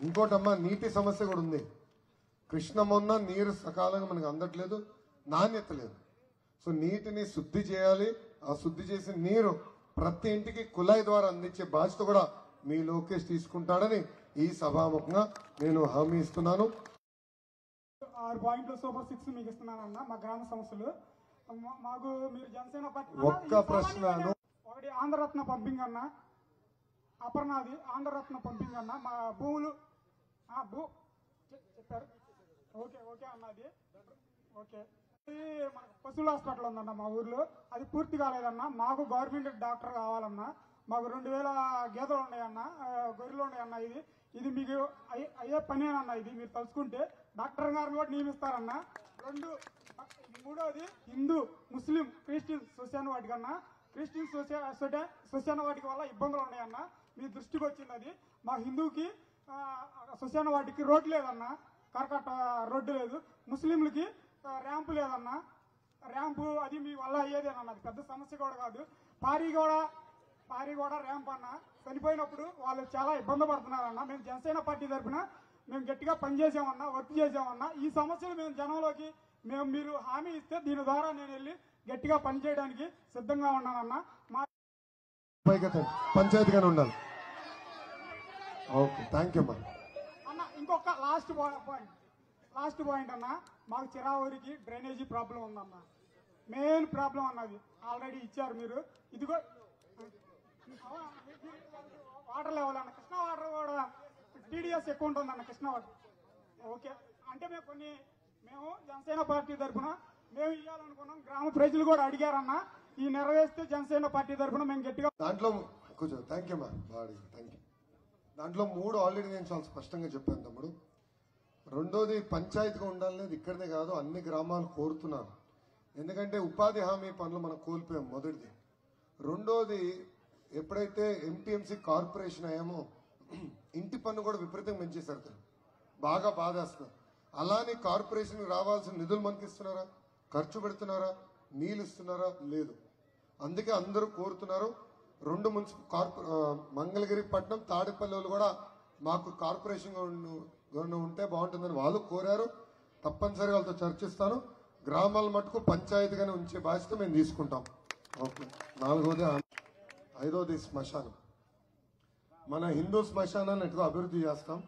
ఇంకోటమ్మా, నీటి సమస్య కూడా ఉంది. కృష్ణమొన్న నీరు సకాలంగా మనకు అందట్లేదు, నాణ్యత లేదు. సో నీటిని శుద్ధి చేయాలి. ఆ శుద్ధి చేసిన నీరు ప్రతి ఇంటికి కుళాయి ద్వారా అందించే బాధ్యత కూడా మీ లోకేష్ తీసుకుంటాడని ఈ సభాముఖంగా నేను హామీ ఇస్తున్నాను. 6 పాయింట్లు సూపర్ 6 మీకు ఇస్తున్నానన్న. మా గ్రామ సమస్యలు మాకు మీరు జనసేన పార్టీ ఒక్క ప్రశ్న, ఒకటి ఆంధ్రరత్న పంపింగ్ అన్న, అపర్ణాది ఆంధ్రరత్న పంపింగ్ అన్న. మా భూములు చెప్పారు. ఓకే అన్నది ఓకే. మనకు పశువుల హాస్పిటల్ ఉందన్న మా ఊర్లో, అది పూర్తి కాలేదన్న. మాకు గవర్నమెంట్ డాక్టర్ కావాలన్నా. మాకు 2000 గేదెలు ఉన్నాయన్న, గొర్రెలు ఉన్నాయన్న. ఇది మీకు అయ్యే పనేనన్న. ఇది మీరు తలుచుకుంటే డాక్టర్ గారిని కూడా నియమిస్తారన్న. మూడోది, హిందూ ముస్లిం క్రిస్టియన్ శ్మశాన వాటికన్నా. క్రిస్టియన్ శ్మశాన వాటికి వల్ల ఇబ్బందులు ఉన్నాయన్న. మీ దృష్టికి వచ్చింది అది. మా హిందూకి శ్మశాన వాటికి రోడ్డు లేదన్న, కరకట్ట రోడ్డు లేదు. ముస్లింలకి ర్యాంపు లేదన్న. ర్యాంపు అది మీ వల్ల అయ్యేదేనన్న. అది పెద్ద సమస్య కూడా కాదు. పారిగూడ ర్యాంప్ అన్న. చనిపోయినప్పుడు వాళ్ళు చాలా ఇబ్బంది పడుతున్నారన్న. మేము జనసేన పార్టీ తరఫున మేము గట్టిగా పనిచేసామన్నా, వర్క్ చేసామన్నా. ఈ సమస్యలు మేము జనంలోకి మీరు హామీ ఇస్తే దీని ద్వారా నేను వెళ్ళి గట్టిగా పనిచేయడానికి సిద్ధంగా ఉన్నానన్నా. మా పంచాయతీగానే ఉండాలి. ఓకే, థ్యాంక్ యూ అన్న. ఇంకొక లాస్ట్ పాయింట్ అన్న. మాకు చిరావూరికి డ్రైనేజీ ప్రాబ్లం ఉందన్న. మెయిన్ ప్రాబ్లం అన్నది ఆల్రెడీ ఇచ్చారు మీరు. ఇదిగో వాటర్ లెవెల్ అన్న. కృష్ణా వాటర్ కూడా టీడీఎస్ ఎక్కువ ఉంటుందన్న. కృష్ణా వాటర్ ఓకే అంటే మేము జనసేన పార్టీ తరఫున మేము ఇవ్వాలనుకున్నాం. గ్రామ ప్రజలు కూడా అడిగారన్న. ఈ నెరవేర్స్తే జనసేన పార్టీ తరఫున మేము గట్టిగా దాంట్లో కూర్చో. Thank you thank you. దాంట్లో 3 ఆల్రెడీ నేను చాలా స్పష్టంగా చెప్పాను తమ్ముడు. రెండోది, పంచాయతీగా ఉండాలనేది ఇక్కడనే కాదు, అన్ని గ్రామాలు కోరుతున్నారు. ఎందుకంటే ఉపాధి హామీ పనులు మనం కోల్పోయాం మొదటిది. రెండోది, ఎప్పుడైతే ఎంటీఎంసీ కార్పొరేషన్ అయ్యామో ఇంటి పన్ను కూడా విపరీతంగా పెంచేశారు. బాగా బాధేస్తున్నారు. అలానే కార్పొరేషన్ రావాల్సిన నిధులు మనకి ఇస్తున్నారా? ఖర్చు పెడుతున్నారా? నీళ్ళు ఇస్తున్నారా? లేదు. అందుకే అందరూ కోరుతున్నారు. 2 మంగళగిరి పట్నం, తాడేపల్లి కూడా మాకు కార్పొరేషన్ ఉంటే బాగుంటుందని వాళ్ళు కోరారు. తప్పనిసరిగా వాళ్ళతో చర్చిస్తాను. గ్రామాల మటుకు పంచాయతీగానే ఉంచే బాధ్యత మేము తీసుకుంటాం. ఓకే. 4వది, 5వది శ్మశానం. మన హిందూ శ్మశానాన్ని ఎటుగా అభివృద్ధి చేస్తాం.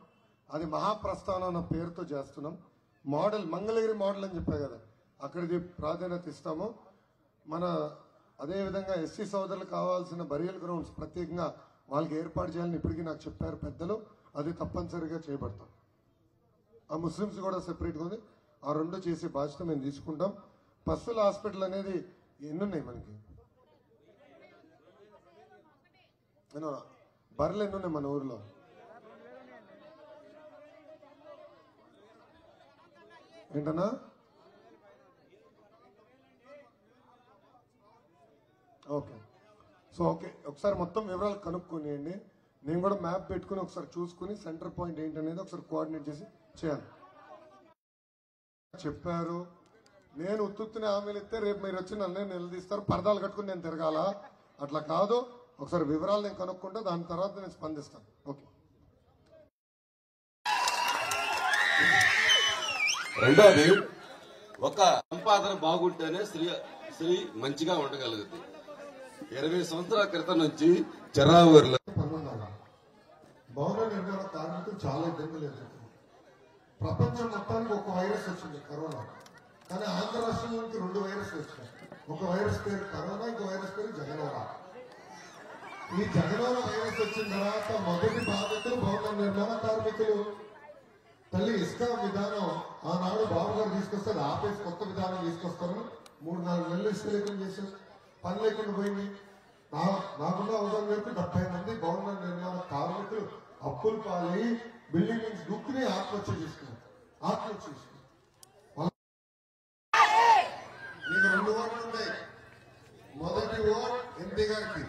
అది మహాప్రస్థానం అన్న పేరుతో చేస్తున్నాం. మోడల్ మంగళగిరి మోడల్ అని చెప్పా కదా, అక్కడిది ప్రాధాన్యత ఇస్తాము. అదేవిధంగా ఎస్సీ సోదరులకు కావాల్సిన బరియల్ గ్రౌండ్స్ ప్రత్యేకంగా వాళ్ళకి ఏర్పాటు చేయాలని ఇప్పటికీ నాకు చెప్పారు పెద్దలు. అది తప్పనిసరిగా చేయబడతాం. ఆ ముస్లిమ్స్ కూడా సెపరేట్గా ఉంది. ఆ 2 చేసే బాధ్యత మేము తీసుకుంటాం. పశువుల హాస్పిటల్ అనేది ఎన్ని ఉన్నాయి మనకి? బర్రెలు ఎన్ని ఉన్నాయి మన ఊర్లో? ఏంటన్నా? ఓకే. సో ఓకే, ఒకసారి మొత్తం వివరాలు కనుక్కొనియండి. నేను కూడా మ్యాప్ పెట్టుకుని ఒకసారి చూసుకుని సెంటర్ పాయింట్ ఏంటనేది ఒకసారి కోఆర్డినేట్ చేసి చేయాలి. చెప్పారు. నేను ఉత్తునే హామీలు ఇస్తే రేపు మీరు వచ్చి నన్ను నిలదీస్తారు, పరదాలు కట్టుకుని నేను తిరగాల. అట్లా కాదు. ఒకసారి వివరాలు నేను కనుక్కుంటే దాని తర్వాత నేను స్పందిస్తాను. ఓకే. రెండోది, ఒక సంపాదన బాగుంటేనే స్త్రీ మంచిగా ఉండగలుగుతుంది. 20 సంవత్సరాల క్రితం నుంచి చెరావూరులో భవన నిర్మాణ కార్మికులు చాలా ఇబ్బందులు ఎదుర్కొన్నారు. ప్రపంచం మొత్తానికి ఒక వైరస్ వచ్చింది, కరోనా. కానీ ఆంధ్ర రాష్ట్రానికి 2 వైరస్లు వచ్చినాయి. ఒక వైరస్ పేరు కరోనా, ఇంకో వైరస్ పేరు జగనోరా. ఈ జగనోరా వైరస్ వచ్చిన తర్వాత మొదటి బాధితులు భవన నిర్మాణ కార్మికులు. తల్లి ఇసుక విధానం ఆనాడు బాబు గారు తీసుకొస్తే అది ఆపేసి కొత్త విధానం తీసుకొస్తారు. 3-4 నెలలు ఇసుక లేకుండా చేశారు, పని లేకుండా పోయింది. నాకున్న అవసరం వరకు 70 మంది భవన నిర్మాణ కార్మికులు అప్పులు పాలై బిల్డింగ్ నుంచి దుక్కుని ఆత్మహత్య చేసుకున్నారు. మీకు 2 ఓట్లు ఉంటాయి. మొదటి ఓట్ ఎంపీ గారికి,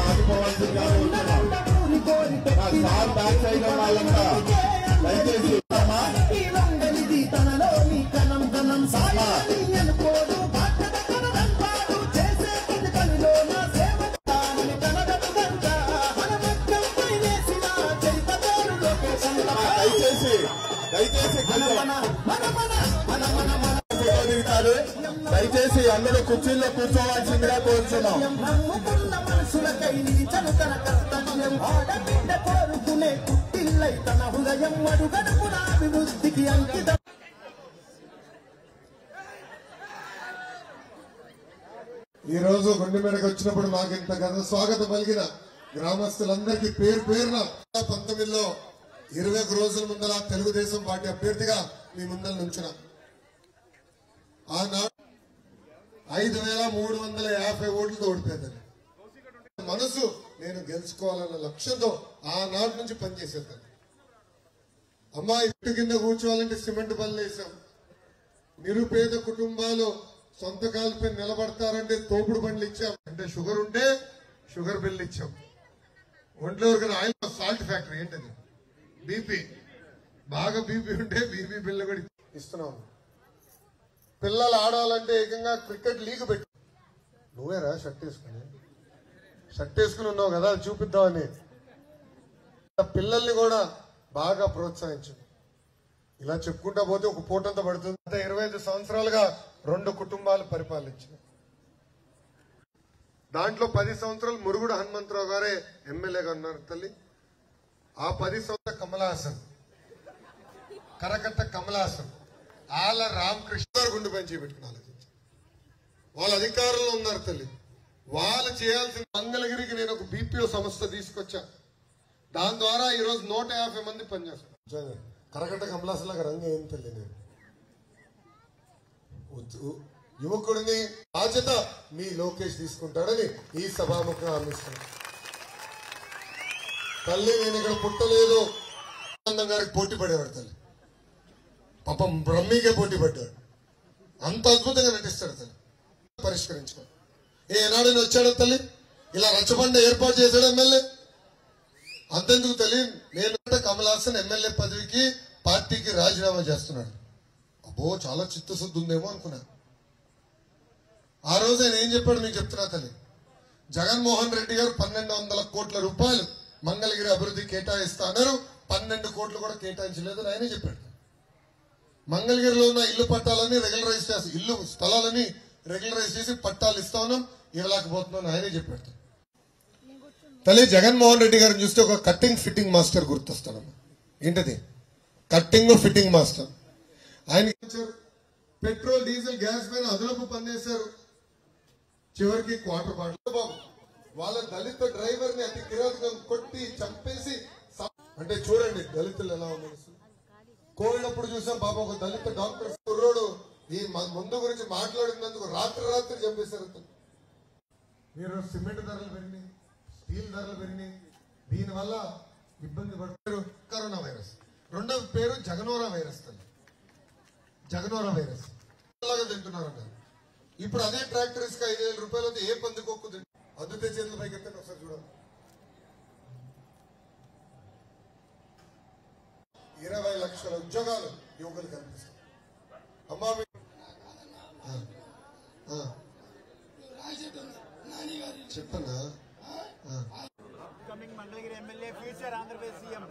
ఆగిపోవాల్సిందిగా ఉంటున్నాం. బ్యాక్ సైడ్ వాళ్ళంతా దయచేసి దయచేసి అందరూ కుర్చీల్లో కూర్చోవాల్సిందిగా కోరుతున్నాం. ఈ రోజు గుండెమేడకు వచ్చినప్పుడు మాకు ఇంత ఘన స్వాగతం పలికిన గ్రామస్తులందరికీ పేరు పేరున 19లో 21 రోజుల ముందర తెలుగుదేశం పార్టీ అభ్యర్థిగా మీ ముందర నుంచిన ఆనాడు 5350 ఓట్లతో ఓడిపోయిందని మనసు నేను గెలుచుకోవాలన్న లక్ష్యంతో ఆనాటి నుంచి పనిచేసేద్దాను. అమ్మా ఇటు కింద కూర్చోవాలంటే సిమెంట్ బళ్ళు వేసాం. నిరుపేద కుటుంబాలు సొంత కాలుపై నిలబడతారంటే తోపుడు బండ్లు ఇచ్చాం. అంటే షుగర్ ఉంటే షుగర్ బిల్లు ఇచ్చాం. ఒంట్లో వరకు ఆయిల్ సాల్ట్ ఫ్యాక్టరీ ఏంటది బీపీ, బాగా బీపీ ఉంటే బీపీ బిల్లు కూడా ఇస్తున్నాం. పిల్లలు ఆడాలంటే ఏకంగా క్రికెట్ లీగ్ పెట్టు. నువ్వేరా షర్ట్ వేసుకుని ఉన్నావు కదా చూపిద్దామని పిల్లల్ని కూడా బాగా ప్రోత్సహించు. ఇలా చెప్పుకుంటా పోతే ఒక పూటంతా పడుతుంది. గత 25 సంవత్సరాలుగా 2 కుటుంబాలు పరిపాలించారు. దాంట్లో 10 సంవత్సరాలు మురుగుడు హనుమంతరావు గారే ఎమ్మెల్యేగా ఉన్నారు తల్లి. ఆ 10 సంవత్సరాలు కమలాసన్, కరకట్ట కమలాసన్, ఆల రామకృష్ణ గారు గుండె పని పెట్టుకుని ఆలోచించారు. వాళ్ళ అధికారంలో ఉన్నారు తల్లి. వాళ్ళు చేయాల్సిన మంగళగిరికి నేను ఒక బీపీఓ సంస్థ తీసుకొచ్చా. దాని ద్వారా ఈరోజు 150 మంది పనిచేస్తారు. కరకట్ట కమలాసన్ లాగా రంగు ఏం తల్లి. నేను యువకుడిని బాధ్యత మీ లోకేష్ తీసుకుంటాడని ఈ సభాముఖంగా అందిస్తున్నాను. తల్లి నేను ఇక్కడ పుట్టలేదు. ఆనందం గారికి పోటీ పడేవాడు తల్లి. పాపం బ్రహ్మీకే పోటీ పడ్డాడు. అంత అద్భుతంగా నటిస్తాడు తల్లి. పరిష్కరించుకో. ఏనాడు వచ్చాడు తల్లి, ఇలా రచ్చబండ ఏర్పాటు చేశాడు ఎమ్మెల్యే. అంతెందుకు తల్లి, నేను కమలాసన్ ఎమ్మెల్యే పదవికి పార్టీకి రాజీనామా చేస్తున్నాడు. అబ్బో చాలా చిత్తశుద్ధి ఉందేమో అనుకున్నా. ఆ రోజు ఆయన ఏం చెప్పాడు మీకు చెప్తున్నా తల్లి. జగన్మోహన్ రెడ్డి గారు 1200 కోట్ల రూపాయలు మంగళగిరి అభివృద్ధి కేటాయిస్తా అన్నారు. 12 కోట్లు కూడా కేటాయించలేదని ఆయనే చెప్పాడు. మంగళగిరిలో ఉన్న ఇల్లు పట్టాలని రెగ్యులరైజ్ చేసి, ఇల్లు స్థలాలని రెగ్యులరైజ్ చేసి పట్టాలు ఇస్తా ఉన్నాం, ఇవ్వలేకపోతున్నాం ఆయనే చెప్పాడు తల్లి. జగన్మోహన్ రెడ్డి గారిని చూస్తే ఒక కట్టింగ్ ఫిట్టింగ్ మాస్టర్ గుర్తొస్తానమ్మా. ఏంటది? Cutting fitting master. ఆయన పెట్రోల్ డీజిల్ గ్యాస్ పైన అదనపు పన్నేశారు. చివరికి క్వార్టర్ బాటిల్ బాబు వాళ్ళ దళిత డ్రైవర్ ని అతి కిరాతకం కొట్టి చంపేసి. అంటే చూడండి దళితులు ఎలా ఉన్నారు. కోవిడ్ చూసాం పాప ఒక దళిత డాక్టర్ కుర్రోడు ఈ మందు గురించి మాట్లాడినందుకు రాత్రి చంపేశారు. మీరు సిమెంట్ ధరలు పెరిగినాయి, స్టీల్ ధరలు పెరిగినాయి. దీనివల్ల ఇబ్బంది పడుతున్నారు. Corona virus. రెండవ పేరు జగనోరా వైరస్. జగనోరా వైరస్ లాగా తింటున్నారు అన్నారు. ఇప్పుడు అదే ట్రాక్టర్ ఇసుక 5,000 రూపాయలతో ఏ పందుకొక్కు అద్దుతే చేతుల పైకి ఎత్తండి ఒకసారి చూడండి. 20 లక్షల ఉద్యోగాలు యువకులు కల్పిస్తారు. అమ్మా చెప్పన్నా coming Mangalagiri MLA future Andhra Pradesh CM